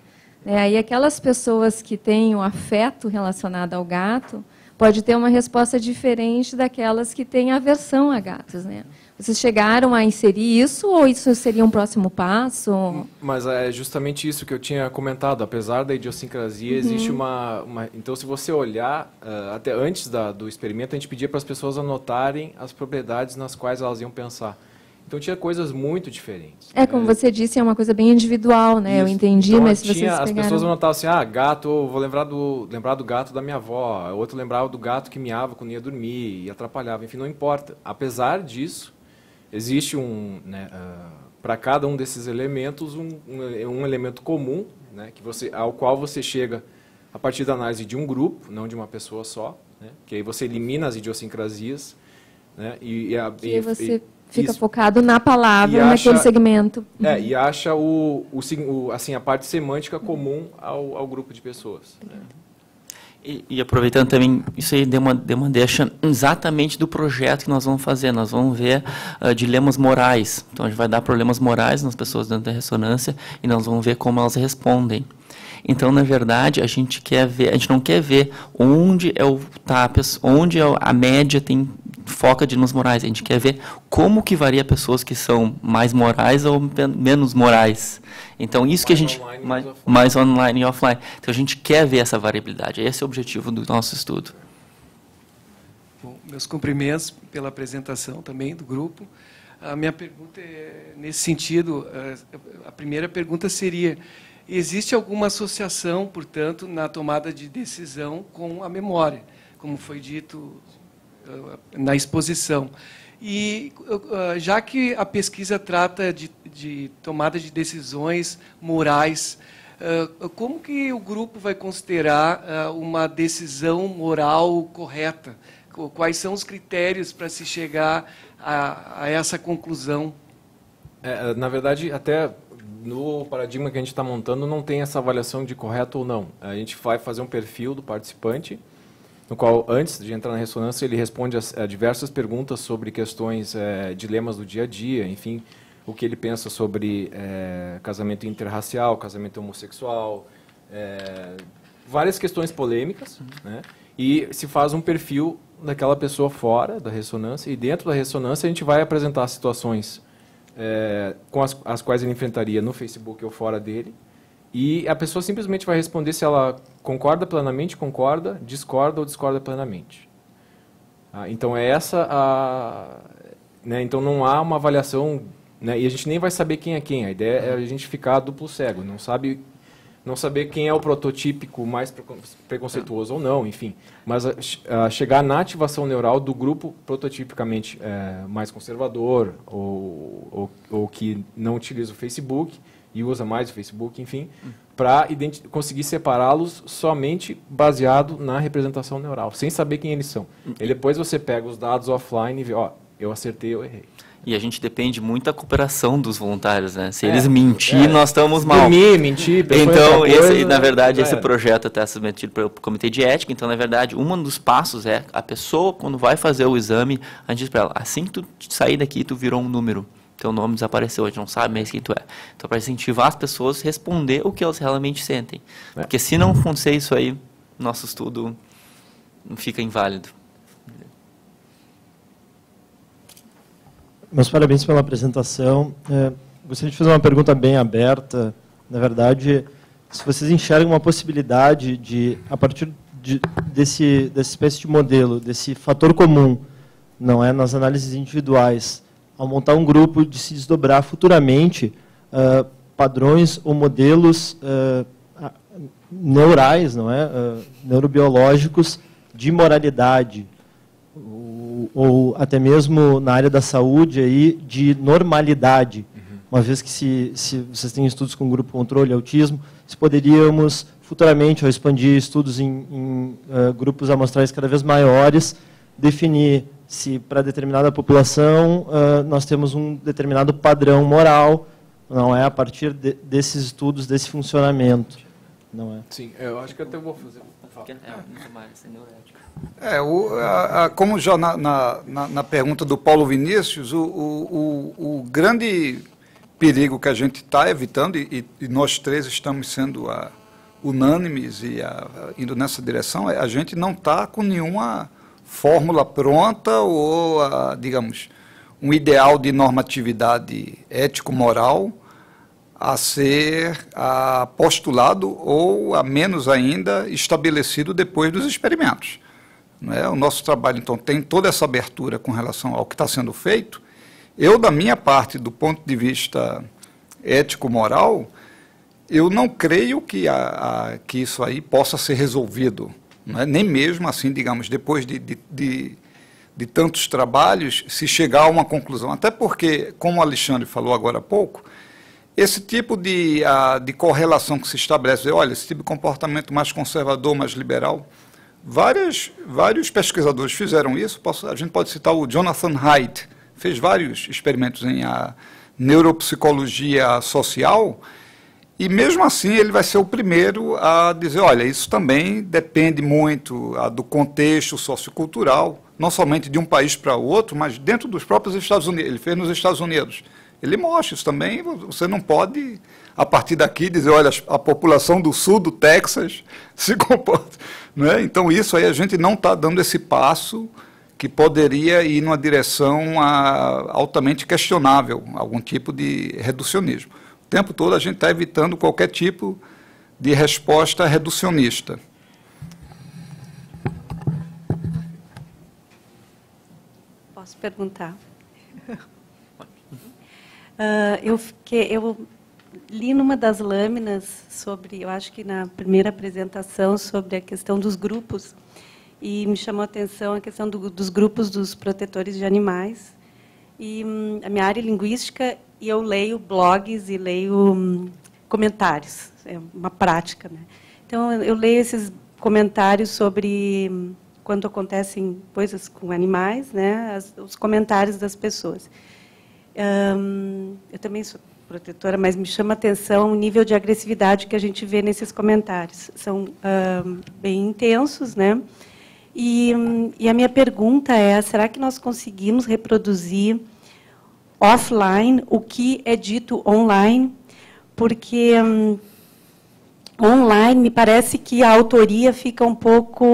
né, aí aquelas pessoas que têm o afeto relacionado ao gato pode ter uma resposta diferente daquelas que têm aversão a gatos, né? Vocês chegaram a inserir isso ou isso seria um próximo passo? Mas é justamente isso que eu tinha comentado. Apesar da idiosincrasia, existe uma... Então, se você olhar, até antes do experimento, a gente pedia para as pessoas anotarem as propriedades nas quais elas iam pensar. Então, tinha coisas muito diferentes. Como você disse, é uma coisa bem individual, né? Isso. Eu entendi, então, mas se vocês pegaram... As pessoas anotavam assim, gato, vou lembrar do gato da minha avó, outro lembrava do gato que miava quando ia dormir e atrapalhava. Enfim, não importa. Apesar disso, existe para cada um desses elementos um elemento comum, né, ao qual você chega a partir da análise de um grupo, não de uma pessoa só, né, que aí você elimina as idiosincrasias, né, e você fica focado na palavra, naquele segmento. E acha assim, a parte semântica comum ao grupo de pessoas. Né. E aproveitando também, isso aí deu uma deixa exatamente do projeto que nós vamos fazer. Nós vamos ver dilemas morais. Então, a gente vai dar problemas morais nas pessoas dentro da ressonância e nós vamos ver como elas respondem. Então, na verdade, a gente não quer ver onde a média foca nos morais. A gente quer ver como que varia pessoas que são mais morais ou menos morais. Então, isso que a gente... Mais online e offline. Então, a gente quer ver essa variabilidade. Esse é o objetivo do nosso estudo. Bom, meus cumprimentos pela apresentação também do grupo. A minha pergunta é nesse sentido. A primeira pergunta seria: existe alguma associação, portanto, na tomada de decisão com a memória, como foi dito na exposição? E já que a pesquisa trata de tomada de decisões morais, como que o grupo vai considerar uma decisão moral correta? Quais são os critérios para se chegar a essa conclusão? Na verdade, até no paradigma que a gente está montando, não tem essa avaliação de correto ou não. A gente vai fazer um perfil do participante, no qual, antes de entrar na ressonância, ele responde a diversas perguntas sobre questões, dilemas do dia a dia, enfim, o que ele pensa sobre casamento interracial, casamento homossexual, várias questões polêmicas, né? E se faz um perfil daquela pessoa fora da ressonância, e dentro da ressonância a gente vai apresentar situações com as quais ele enfrentaria no Facebook ou fora dele, e a pessoa simplesmente vai responder se ela concorda plenamente, concorda, discorda ou discorda plenamente. Então é essa né, então não há uma avaliação, né, e a gente nem vai saber quem é quem. A ideia é a gente ficar duplo cego, não saber quem é o prototípico mais preconceituoso ou não, enfim. Mas chegar na ativação neural do grupo prototipicamente mais conservador ou que não utiliza o Facebook e usa mais o Facebook, enfim, para conseguir separá-los somente baseado na representação neural, sem saber quem eles são. E depois você pega os dados offline e vê, eu acertei, eu errei. E a gente depende muito da cooperação dos voluntários, né? Se eles mentir, nós estamos mal. Mentir, então, na verdade, esse projeto está submetido para o Comitê de Ética. Então, na verdade, um dos passos é a pessoa, quando vai fazer o exame, a gente diz para ela, assim que tu sair daqui, tu virou um número. Teu nome desapareceu, a gente não sabe mais quem tu é. Então, para incentivar as pessoas a responder o que elas realmente sentem. Porque se não acontecer isso aí, nosso estudo fica inválido. Meus parabéns pela apresentação. Gostaria de fazer uma pergunta bem aberta. Na verdade, se vocês enxergam uma possibilidade de, a partir dessa espécie de modelo, desse fator comum, não é, nas análises individuais, ao montar um grupo, de se desdobrar futuramente padrões ou modelos neurais, não é, neurobiológicos de moralidade, ou até mesmo na área da saúde aí, de normalidade. Uma vez que se vocês têm estudos com grupo controle, autismo, se poderíamos futuramente, ao expandir estudos em grupos amostrais cada vez maiores, definir se para determinada população nós temos um determinado padrão moral, não é, a partir desses estudos, desse funcionamento. Não é? Sim, eu acho que até vou fazer. Como já na pergunta do Paulo Vinícius, o grande perigo que a gente está evitando, e nós três estamos sendo unânimes e indo nessa direção, a gente não está com nenhuma fórmula pronta ou, digamos, um ideal de normatividade ético-moral a ser postulado ou, a menos ainda, estabelecido depois dos experimentos. Não é? O nosso trabalho, então, tem toda essa abertura com relação ao que está sendo feito. Eu, da minha parte, do ponto de vista ético-moral, eu não creio que isso aí possa ser resolvido, não é? Nem mesmo assim, digamos, depois de tantos trabalhos, se chegar a uma conclusão. Até porque, como o Alexandre falou agora há pouco, esse tipo de correlação que se estabelece, olha, esse tipo de comportamento mais conservador, mais liberal, vários pesquisadores fizeram isso. A gente pode citar o Jonathan Haidt, fez vários experimentos em neuropsicologia social, e mesmo assim ele vai ser o primeiro a dizer, olha, isso também depende muito do contexto sociocultural, não somente de um país para o outro, mas dentro dos próprios Estados Unidos. Ele fez nos Estados Unidos. Ele mostra isso também, você não pode a partir daqui, dizer, olha, a população do sul do Texas se comporta. Né? Então, isso aí a gente não está dando esse passo que poderia ir numa direção altamente questionável, algum tipo de reducionismo. O tempo todo a gente está evitando qualquer tipo de resposta reducionista. Posso perguntar? Eu li numa das lâminas sobre, eu acho que na primeira apresentação, sobre a questão dos grupos, e me chamou a atenção a questão dos grupos dos protetores de animais. E a minha área é linguística, e eu leio blogs e leio comentários, é uma prática, né? Então, eu leio esses comentários sobre quando acontecem coisas com animais, né, os comentários das pessoas. Eu também sou protetora, mas me chama a atenção o nível de agressividade que a gente vê nesses comentários. São bem intensos, né? E a minha pergunta é, será que nós conseguimos reproduzir offline o que é dito online? Porque online me parece que a autoria fica um pouco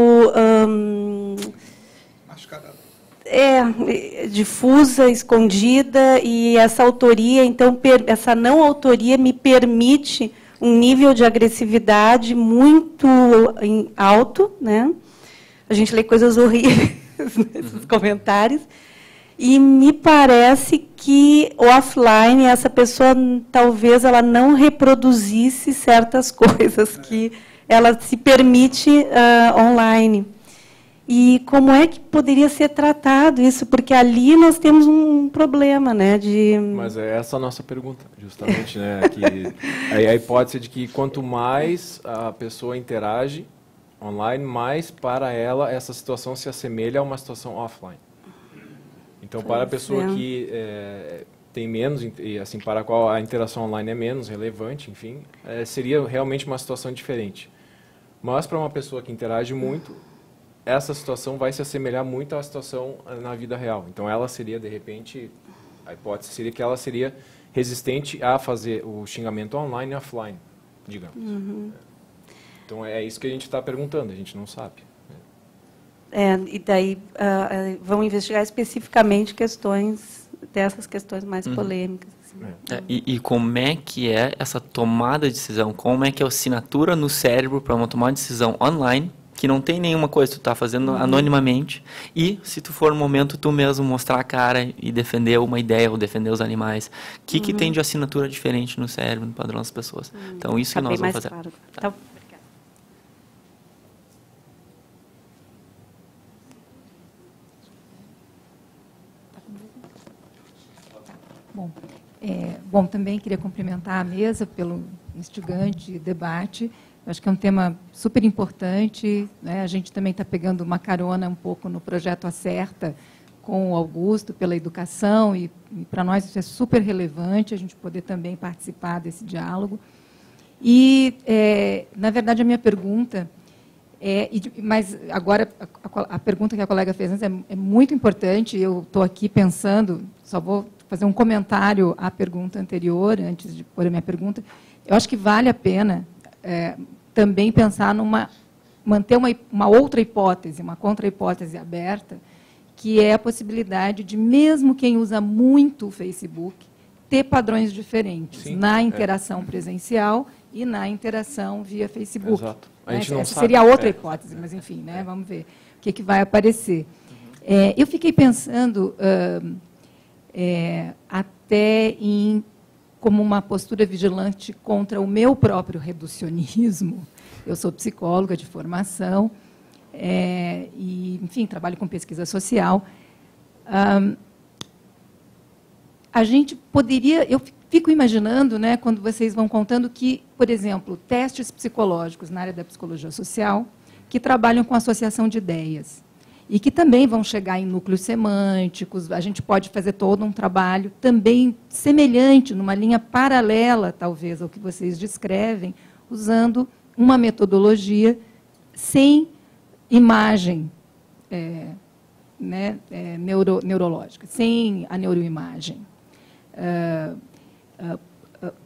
difusa, escondida, e essa autoria, então, essa não autoria me permite um nível de agressividade muito alto, né? A gente lê coisas horríveis nesses comentários, e me parece que o offline, essa pessoa, talvez ela não reproduzisse certas coisas que ela se permite online. E como é que poderia ser tratado isso? Porque ali nós temos um problema, né? Mas é essa a nossa pergunta, justamente, né? Que a hipótese de que quanto mais a pessoa interage online, mais para ela essa situação se assemelha a uma situação offline. Então, para a pessoa que tem menos, assim, para a qual a interação online é menos relevante, enfim, seria realmente uma situação diferente. Mas para uma pessoa que interage muito, essa situação vai se assemelhar muito à situação na vida real. Então, ela seria, de repente, a hipótese seria que ela seria resistente a fazer o xingamento online e offline, digamos. Uhum. Então, é isso que a gente está perguntando, a gente não sabe. E daí vão investigar especificamente dessas questões mais polêmicas. Assim. E como é que é essa tomada de decisão? Como é que é a assinatura no cérebro para uma tomada de decisão online, que não tem nenhuma coisa que tu está fazendo anonimamente, e se tu for no momento tu mesmo mostrar a cara e defender uma ideia ou defender os animais, o que tem de assinatura diferente no cérebro, no padrão das pessoas? Então isso que nós vamos fazer. Claro. Tá. Bom, também queria cumprimentar a mesa pelo instigante debate. Eu acho que é um tema super importante, né? A gente também está pegando uma carona um pouco no projeto Acerta com o Augusto pela educação, e para nós isso é super relevante, a gente poder também participar desse diálogo. E, na verdade, a minha pergunta mas agora a pergunta que a colega fez antes é muito importante. Eu estou aqui pensando, só vou fazer um comentário à pergunta anterior, antes de pôr a minha pergunta. Eu acho que vale a pena também pensar manter uma outra hipótese, uma contra-hipótese aberta, que é a possibilidade de, mesmo quem usa muito o Facebook, ter padrões diferentes na interação presencial e na interação via Facebook. Exato. A gente não Essa sabe. seria a outra hipótese, mas, enfim, né, vamos ver o que vai aparecer. Eu fiquei pensando até como uma postura vigilante contra o meu próprio reducionismo. Eu sou psicóloga de formação e, enfim, trabalho com pesquisa social. A gente poderia... Eu fico imaginando, né, quando vocês vão contando que, por exemplo, testes psicológicos na área da psicologia social, que trabalham com associação de ideias, e que também vão chegar em núcleos semânticos, a gente pode fazer todo um trabalho também semelhante, numa linha paralela, talvez, ao que vocês descrevem, usando uma metodologia sem imagem neurológica, sem a neuroimagem.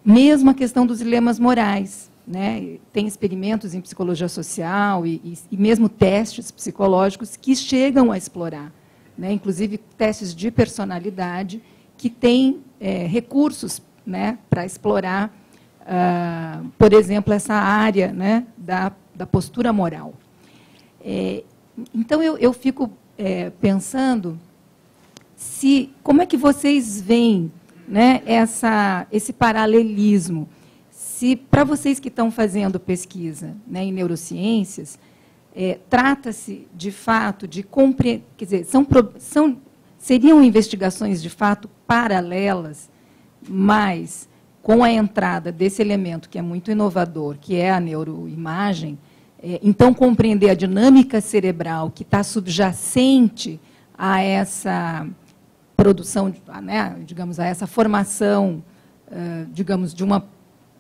mesmo a questão dos dilemas morais, né? Tem experimentos em psicologia social e mesmo testes psicológicos que chegam a explorar, né? Inclusive testes de personalidade que têm recursos, né, para explorar, por exemplo, essa área, né, da postura moral. Então, eu fico pensando como é que vocês veem, né, esse paralelismo. Se, para vocês que estão fazendo pesquisa, né, em neurociências, trata-se, de fato, de compreender, quer dizer, seriam investigações, de fato, paralelas, mas com a entrada desse elemento que é muito inovador, que é a neuroimagem, então compreender a dinâmica cerebral que está subjacente a essa produção, né, digamos, a essa formação, digamos, de uma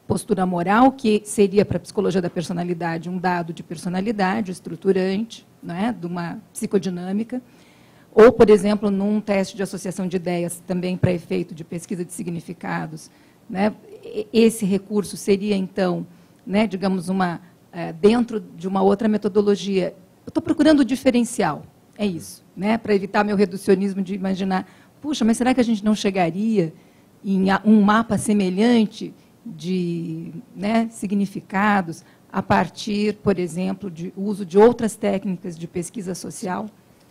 postura moral, que seria para a psicologia da personalidade um dado de personalidade estruturante, né, de uma psicodinâmica, ou, por exemplo, num teste de associação de ideias, também para efeito de pesquisa de significados, né, esse recurso seria, então, né, digamos, dentro de uma outra metodologia. Eu estou procurando o diferencial, é isso, né, para evitar meu reducionismo de imaginar, puxa, mas será que a gente não chegaria em um mapa semelhante de, né, significados a partir, por exemplo, de uso de outras técnicas de pesquisa social?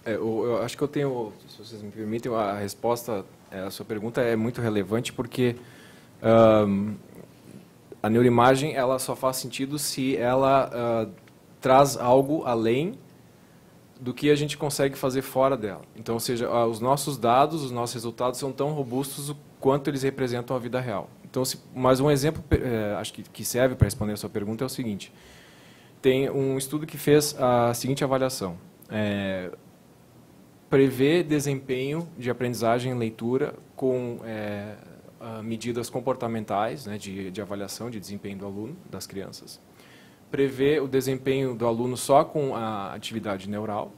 Eu acho que eu tenho, se vocês me permitem, a resposta à sua pergunta é muito relevante, porque a neuroimagem ela só faz sentido se ela traz algo além do que a gente consegue fazer fora dela. Então, ou seja, os nossos dados, os nossos resultados são tão robustos quanto eles representam a vida real. Então, mais um exemplo, acho que serve para responder a sua pergunta, é o seguinte. Tem um estudo que fez a seguinte avaliação. Prevê desempenho de aprendizagem em leitura com medidas comportamentais, né, de avaliação de desempenho do aluno, das crianças. Prevê o desempenho do aluno só com a atividade neural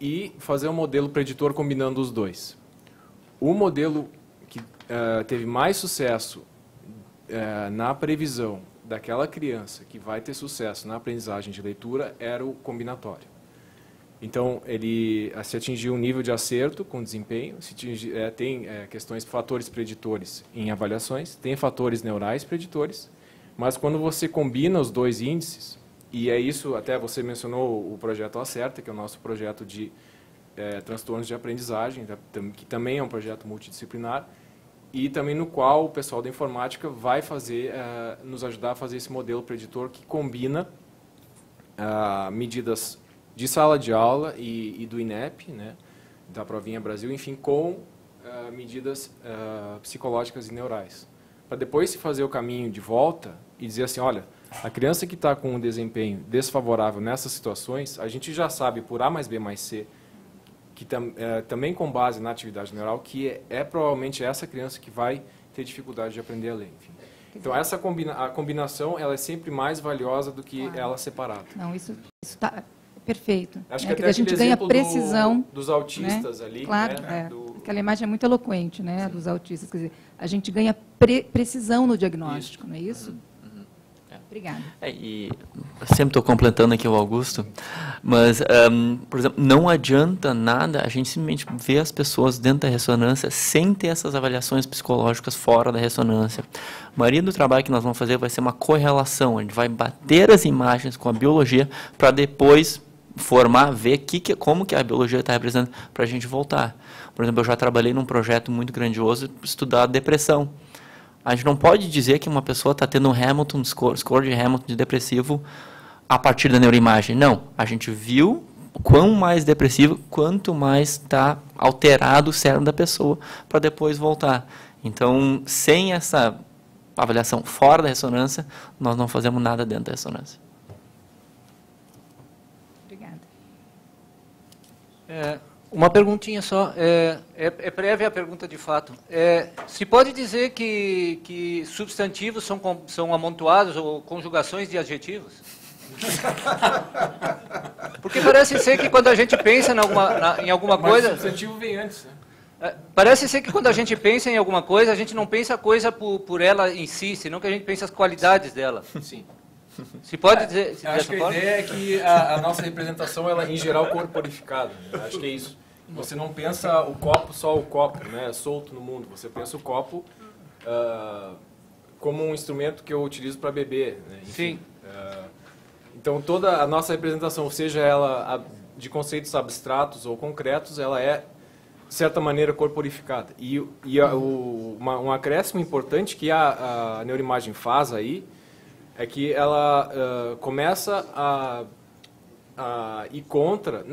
e fazer um modelo preditor combinando os dois. O modelo que teve mais sucesso na previsão daquela criança que vai ter sucesso na aprendizagem de leitura era o combinatório. Então, ele se atingiu um nível de acerto com desempenho, tem questões, fatores preditores em avaliações, tem fatores neurais preditores, mas quando você combina os dois índices, e é isso, até você mencionou o projeto Acerta, que é o nosso projeto de transtornos de aprendizagem, que também é um projeto multidisciplinar, e também no qual o pessoal da informática vai nos ajudar a fazer esse modelo preditor que combina medidas de sala de aula e do INEP, né, da Provinha Brasil, enfim, com medidas psicológicas e neurais. Para depois se fazer o caminho de volta e dizer assim, olha, a criança que está com um desempenho desfavorável nessas situações, a gente já sabe por A mais B mais C, que também com base na atividade neural, que provavelmente essa criança que vai ter dificuldade de aprender a ler. Enfim. Então, a combinação ela é sempre mais valiosa do que ela separada. Não, isso está perfeito. Acho que até a gente ganha precisão dos autistas, né, ali. Claro, né, aquela imagem é muito eloquente, né, sim, dos autistas. Quer dizer, a gente ganha precisão no diagnóstico, isso, não é isso? Obrigada. E sempre estou completando aqui o Augusto, mas, por exemplo, não adianta nada a gente simplesmente ver as pessoas dentro da ressonância sem ter essas avaliações psicológicas fora da ressonância. A maioria do trabalho que nós vamos fazer vai ser uma correlação, a gente vai bater as imagens com a biologia para depois formar, ver como que a biologia está representando para a gente voltar. Por exemplo, eu já trabalhei num projeto muito grandioso estudar depressão. A gente não pode dizer que uma pessoa está tendo um Hamilton score de Hamilton de depressivo a partir da neuroimagem. Não, a gente viu quanto mais depressivo, quanto mais está alterado o cérebro da pessoa para depois voltar. Então, sem essa avaliação fora da ressonância, nós não fazemos nada dentro da ressonância. Obrigada. Uma perguntinha só, é prévia a pergunta de fato. Se pode dizer que substantivos são amontoados ou conjugações de adjetivos? Porque parece ser que quando a gente pensa em alguma coisa... Mas o substantivo vem antes, né? Parece ser que quando a gente pensa em alguma coisa, a gente não pensa a coisa por ela em si, senão que a gente pensa as qualidades dela. Sim. Se pode dizer acho que a ideia é que a nossa representação, ela é, em geral, corporificada. Né? Acho que é isso. Você não pensa o copo só o copo, né, solto no mundo. Você pensa o copo como um instrumento que eu utilizo para beber. Né? Enfim, sim. Então, toda a nossa representação, seja ela de conceitos abstratos ou concretos, ela é, de certa maneira, corporificada. E um acréscimo importante que a neuroimagem faz aí é que ela começa a ir contra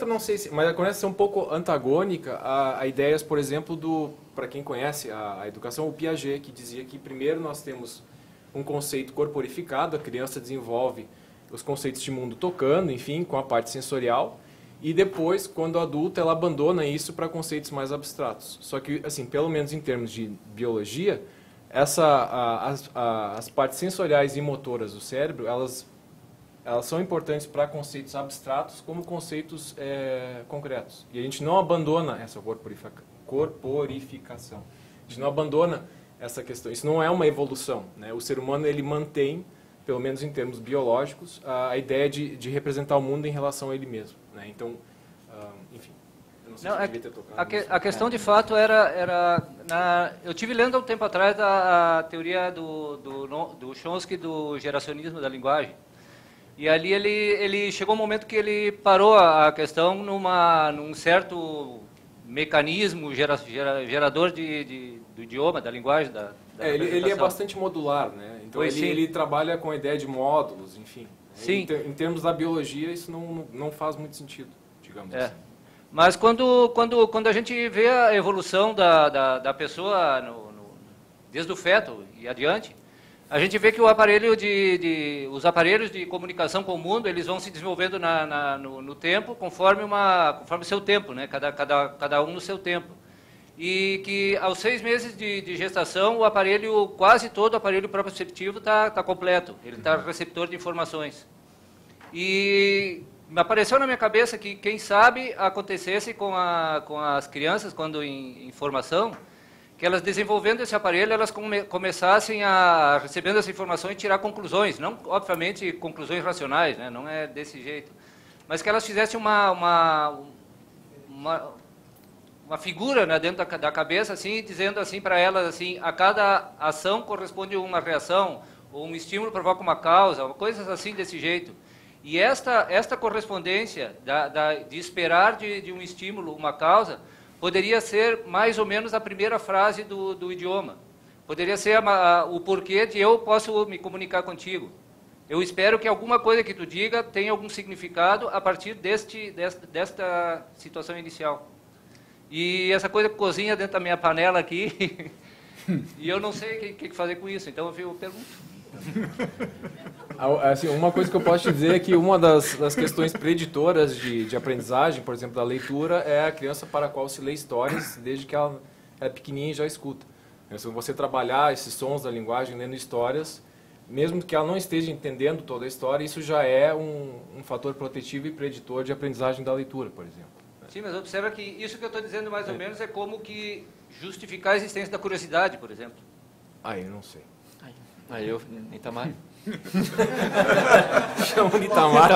não sei se, mas ela começa a ser um pouco antagônica a ideias, por exemplo, para quem conhece a educação, o Piaget, que dizia que primeiro nós temos um conceito corporificado, a criança desenvolve os conceitos de mundo tocando, enfim, com a parte sensorial, e depois, quando adulta, ela abandona isso para conceitos mais abstratos. Só que, assim, pelo menos em termos de biologia, as partes sensoriais e motoras do cérebro, elas são importantes para conceitos abstratos como conceitos concretos. E a gente não abandona essa corporificação. A gente não abandona essa questão. Isso não é uma evolução, né? O ser humano, ele mantém, pelo menos em termos biológicos, a ideia de representar o mundo em relação a ele mesmo. Né? Então, enfim, eu não sei se eu devia ter tocado. A questão, de fato, eu tive lendo há um tempo atrás a teoria do Chomsky do geracionismo da linguagem. E ali ele chegou um momento que ele parou a questão num certo mecanismo gerador do idioma, da linguagem, da ele é bastante modular, né? Então ele trabalha com a ideia de módulos, enfim. Sim. Em termos da biologia, isso não faz muito sentido, digamos assim. Mas quando a gente vê a evolução da pessoa desde o feto e adiante, a gente vê que os aparelhos de comunicação com o mundo, eles vão se desenvolvendo no tempo, conforme o seu tempo, né? Cada um no seu tempo. E que aos 6 meses de gestação, quase todo o aparelho proprioceptivo está completo, ele está receptor de informações. E me apareceu na minha cabeça que, quem sabe, acontecesse com as crianças, quando em formação, que elas, desenvolvendo esse aparelho, elas começassem a, recebendo essa informação, e tirar conclusões, não, obviamente, conclusões racionais, né? Não é desse jeito, mas que elas fizessem uma figura, né, dentro da cabeça, assim, dizendo assim para elas, assim, a cada ação corresponde uma reação, ou um estímulo provoca uma causa, coisas assim desse jeito. E esta correspondência de esperar de um estímulo uma causa poderia ser mais ou menos a primeira frase do idioma. Poderia ser o porquê de eu posso me comunicar contigo. Eu espero que alguma coisa que tu diga tenha algum significado a partir desta situação inicial. E essa coisa cozinha dentro da minha panela aqui, e eu não sei o que fazer com isso, então eu pergunto. Assim, uma coisa que eu posso te dizer é que uma das questões preditoras de aprendizagem, por exemplo, da leitura, é a criança para a qual se lê histórias desde que ela é pequenininha e já escuta. Se você trabalhar esses sons da linguagem lendo histórias, mesmo que ela não esteja entendendo toda a história, isso já é um fator protetivo e preditor de aprendizagem da leitura, por exemplo. Sim, mas observa que isso que eu estou dizendo mais ou menos é como que justificar a existência da curiosidade, por exemplo. Eu não sei. Aí eu, Itamar. Chama o Itamar.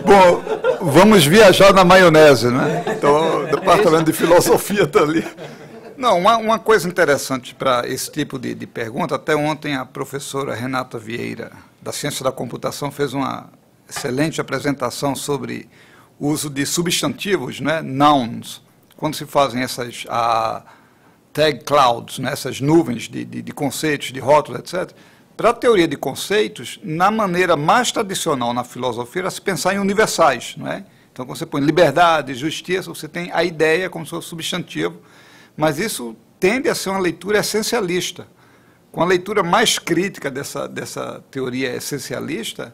Bom, vamos viajar na maionese, né? Então, o departamento de filosofia está ali. Não, uma coisa interessante para esse tipo de pergunta, até ontem a professora Renata Vieira, da Ciência da Computação, fez uma excelente apresentação sobre o uso de substantivos, né, nouns, quando se fazem essas tag clouds, né, essas nuvens de conceitos, de rótulos, etc. Para a teoria de conceitos, na maneira mais tradicional na filosofia, era se pensar em universais. Não é? Então, quando você põe liberdade, justiça, você tem a ideia como se fosse substantivo, mas isso tende a ser uma leitura essencialista. Com a leitura mais crítica dessa teoria essencialista,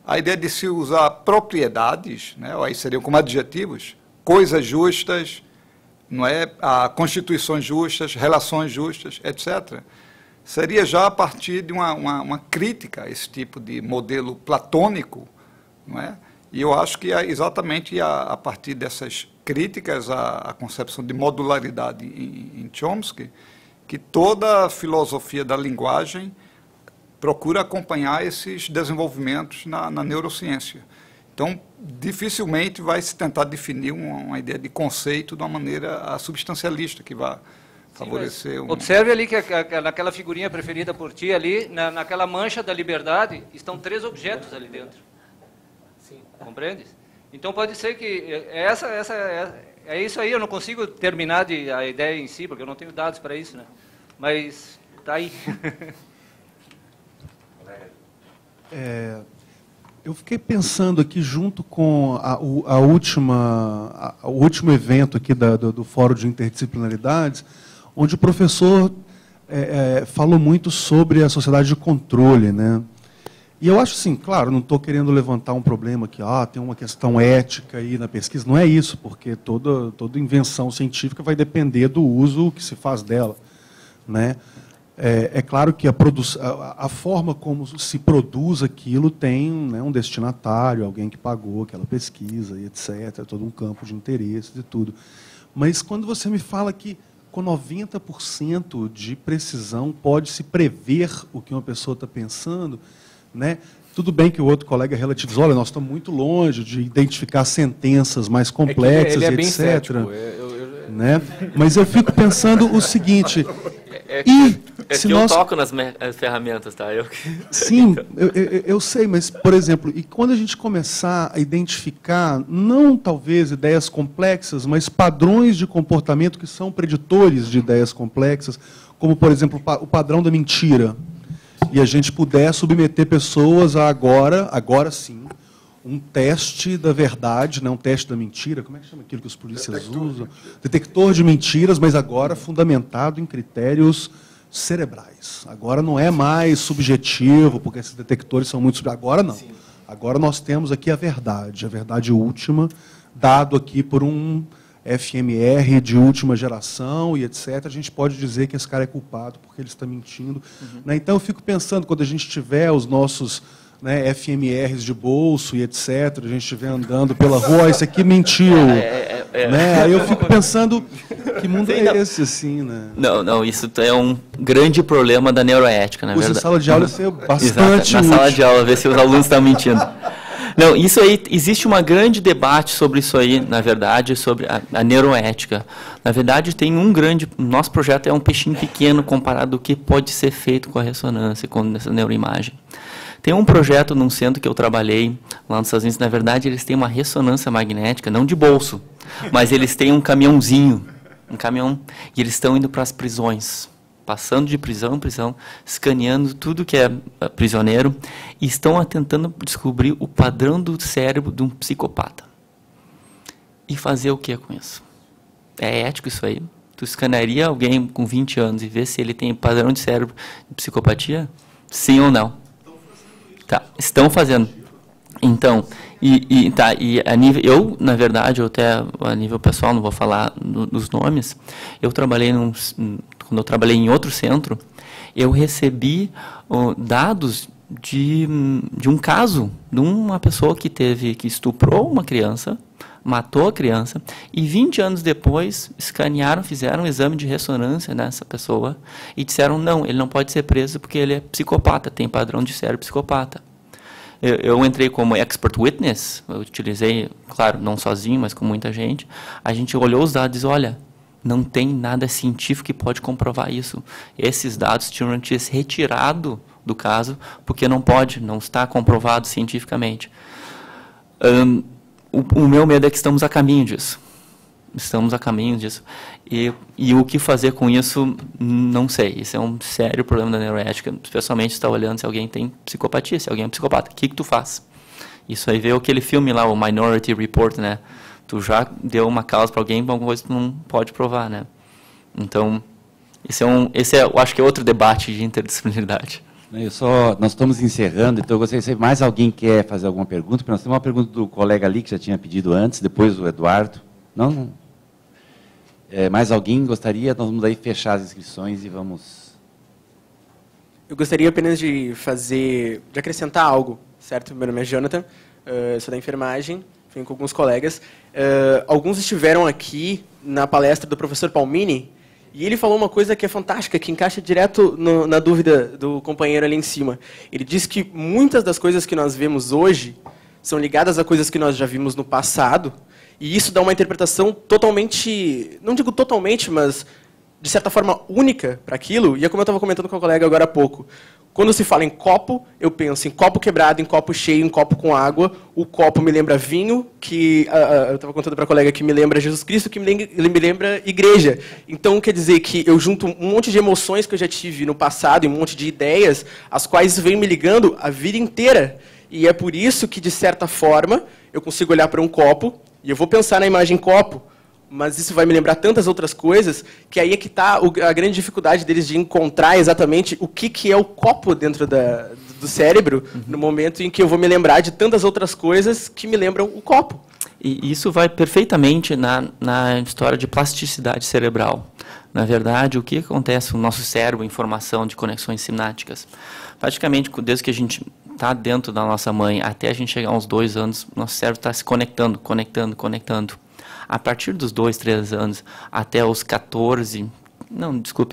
a ideia de se usar propriedades, né, ou aí seriam como adjetivos, coisas justas, não é, constituições justas, relações justas, etc., seria já a partir de uma crítica a esse tipo de modelo platônico, não é, E eu acho que é exatamente a partir dessas críticas à concepção de modularidade em Chomsky, que toda a filosofia da linguagem procura acompanhar esses desenvolvimentos na neurociência. Então, dificilmente vai se tentar definir uma ideia de conceito de uma maneira substancialista, que vai favorecer... Observe ali que naquela figurinha preferida por ti, ali, naquela mancha da liberdade, estão 3 objetos ali dentro. Sim. Compreende? Então, pode ser que é isso aí, eu não consigo terminar a ideia em si, porque eu não tenho dados para isso, né? Mas está aí. Eu fiquei pensando aqui, junto com o último evento aqui do Fórum de Interdisciplinaridades, onde o professor falou muito sobre a sociedade de controle, né? E eu acho assim, claro, não estou querendo levantar um problema que tem uma questão ética aí na pesquisa, não é isso, porque toda invenção científica vai depender do uso que se faz dela, né? É claro que a forma como se produz aquilo tem, né, um destinatário, alguém que pagou aquela pesquisa, e etc., todo um campo de interesses e tudo. Mas quando você me fala que com 90% de precisão pode-se prever o que uma pessoa está pensando, né? Tudo bem que o outro colega relativizou, olha, nós estamos muito longe de identificar sentenças mais complexas, ele é etc. bem cético. Né? Mas eu fico pensando o seguinte... Eu toco nas ferramentas, tá? Sim, eu sei, mas, por exemplo, e quando a gente começar a identificar, não talvez ideias complexas, mas padrões de comportamento que são preditores de ideias complexas, como, por exemplo, o padrão da mentira, e a gente puder submeter pessoas a agora sim, um teste da verdade, né, um teste da mentira, como é que chama aquilo que os polícias usam? Detector de mentiras, mas agora fundamentado em critérios cerebrais. Agora não é mais subjetivo, porque esses detectores são muito... Agora não. Sim. Agora nós temos aqui a verdade última, dado aqui por um FMR de última geração e etc. A gente pode dizer que esse cara é culpado porque ele está mentindo. Né? Então eu fico pensando, quando a gente tiver os nossos... né, FMRs de bolso e etc., a gente estiver andando pela rua, esse aqui mentiu. Né? Aí eu fico pensando, que mundo é esse, assim, né? Não, isso é um grande problema da neuroética, na verdade. Na sala de aula isso é bastante útil. Na sala de aula, ver se os alunos estão mentindo. Não, isso aí, existe um grande debate sobre isso aí, na verdade, sobre a neuroética. Na verdade, tem nosso projeto é um peixinho pequeno comparado ao que pode ser feito com a ressonância, com essa neuroimagem. Tem um projeto num centro que eu trabalhei lá nos Estados Unidos, na verdade, eles têm uma ressonância magnética, não de bolso, mas eles têm um caminhãozinho, e eles estão indo para as prisões, passando de prisão em prisão, escaneando tudo que é prisioneiro, e estão tentando descobrir o padrão do cérebro de um psicopata. E fazer o que com isso? É ético isso aí? Tu escanearia alguém com 20 anos e ver se ele tem padrão de cérebro de psicopatia? Sim ou não? Tá, estão fazendo. Então, a nível, eu, na verdade, até a nível pessoal, não vou falar dos nomes, eu trabalhei quando eu trabalhei em outro centro, eu recebi dados de um caso de uma pessoa que estuprou uma criança, matou a criança, e 20 anos depois escanearam, fizeram um exame de ressonância nessa pessoa e disseram, não, ele não pode ser preso porque ele é psicopata, tem padrão de cérebro psicopata. Eu entrei como expert witness, eu utilizei, claro, não sozinho, mas com muita gente. A gente olhou os dados e disse, olha, não tem nada científico que pode comprovar isso. Esses dados tinham que ser retirados do caso, porque não está comprovado cientificamente. O meu medo é que estamos a caminho disso. E o que fazer com isso, não sei. Isso é um sério problema da neuroética, especialmente está olhando se alguém tem psicopatia, se alguém é psicopata. O que tu faz? Isso aí veio aquele filme lá, o Minority Report, né? Tu já deu uma causa para alguém, alguma coisa que tu não pode provar, né? Então, eu acho que é outro debate de interdisciplinaridade. Nós estamos encerrando, então eu gostaria de saber, mais alguém quer fazer alguma pergunta? Porque nós temos uma pergunta do colega ali, que já tinha pedido antes, depois o Eduardo. Não? Mais alguém gostaria? Nós vamos aí fechar as inscrições e vamos... Eu gostaria apenas de acrescentar algo. certo? Meu nome é Jonathan, sou da enfermagem, venho com alguns colegas. Alguns estiveram aqui na palestra do professor Palmini, e ele falou uma coisa que é fantástica, que encaixa direto na dúvida do companheiro ali em cima. Ele disse que muitas das coisas que nós vemos hoje são ligadas a coisas que nós já vimos no passado, e isso dá uma interpretação totalmente, não digo totalmente, mas de certa forma única para aquilo. E é como eu estava comentando com o colega agora há pouco. Quando se fala em copo, eu penso em copo quebrado, em copo cheio, em copo com água. O copo me lembra vinho, que eu estava contando para a colega que me lembra Jesus Cristo, que me lembra igreja. Então, quer dizer que eu junto um monte de emoções que eu já tive no passado, e um monte de ideias, as quais vêm me ligando a vida inteira. E é por isso que, de certa forma, eu consigo olhar para um copo, e eu vou pensar na imagem copo, mas isso vai me lembrar tantas outras coisas, que aí é que está a grande dificuldade deles de encontrar exatamente o que é o copo dentro do cérebro, no momento em que eu vou me lembrar de tantas outras coisas que me lembram o copo. E isso vai perfeitamente na história de plasticidade cerebral. Na verdade, o que acontece no nosso cérebro em formação de conexões sinápticas? Praticamente, desde que a gente está dentro da nossa mãe até a gente chegar aos 2 anos, nosso cérebro está se conectando. A partir dos 2, 3 anos até os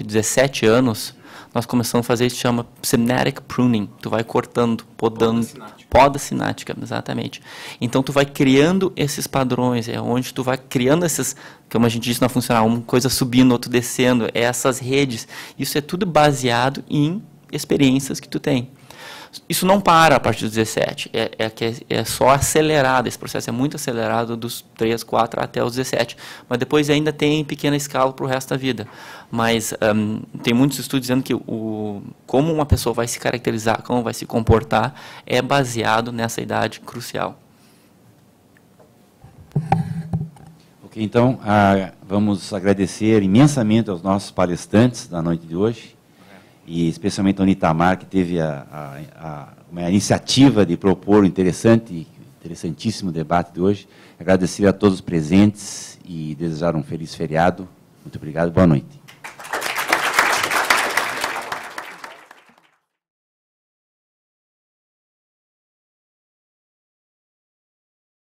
17 anos, nós começamos a fazer isso que chama synaptic pruning. Tu vai cortando, podando, poda sináptica, exatamente. Então tu vai criando esses padrões, é onde tu vai criando esses, como a gente disse na funcional, uma coisa subindo, outra descendo, essas redes. Isso é tudo baseado em experiências que tu tem. Isso não para a partir dos 17, é só acelerado, esse processo é muito acelerado dos 3, 4 até os 17, mas depois ainda tem em pequena escala para o resto da vida. Mas tem muitos estudos dizendo que como uma pessoa vai se caracterizar, como vai se comportar, é baseado nessa idade crucial. Ok, então vamos agradecer imensamente aos nossos palestrantes da noite de hoje, e especialmente ao Nitamar, que teve uma iniciativa de propor um interessantíssimo debate de hoje. Agradecer a todos os presentes e desejar um feliz feriado. Muito obrigado, boa noite.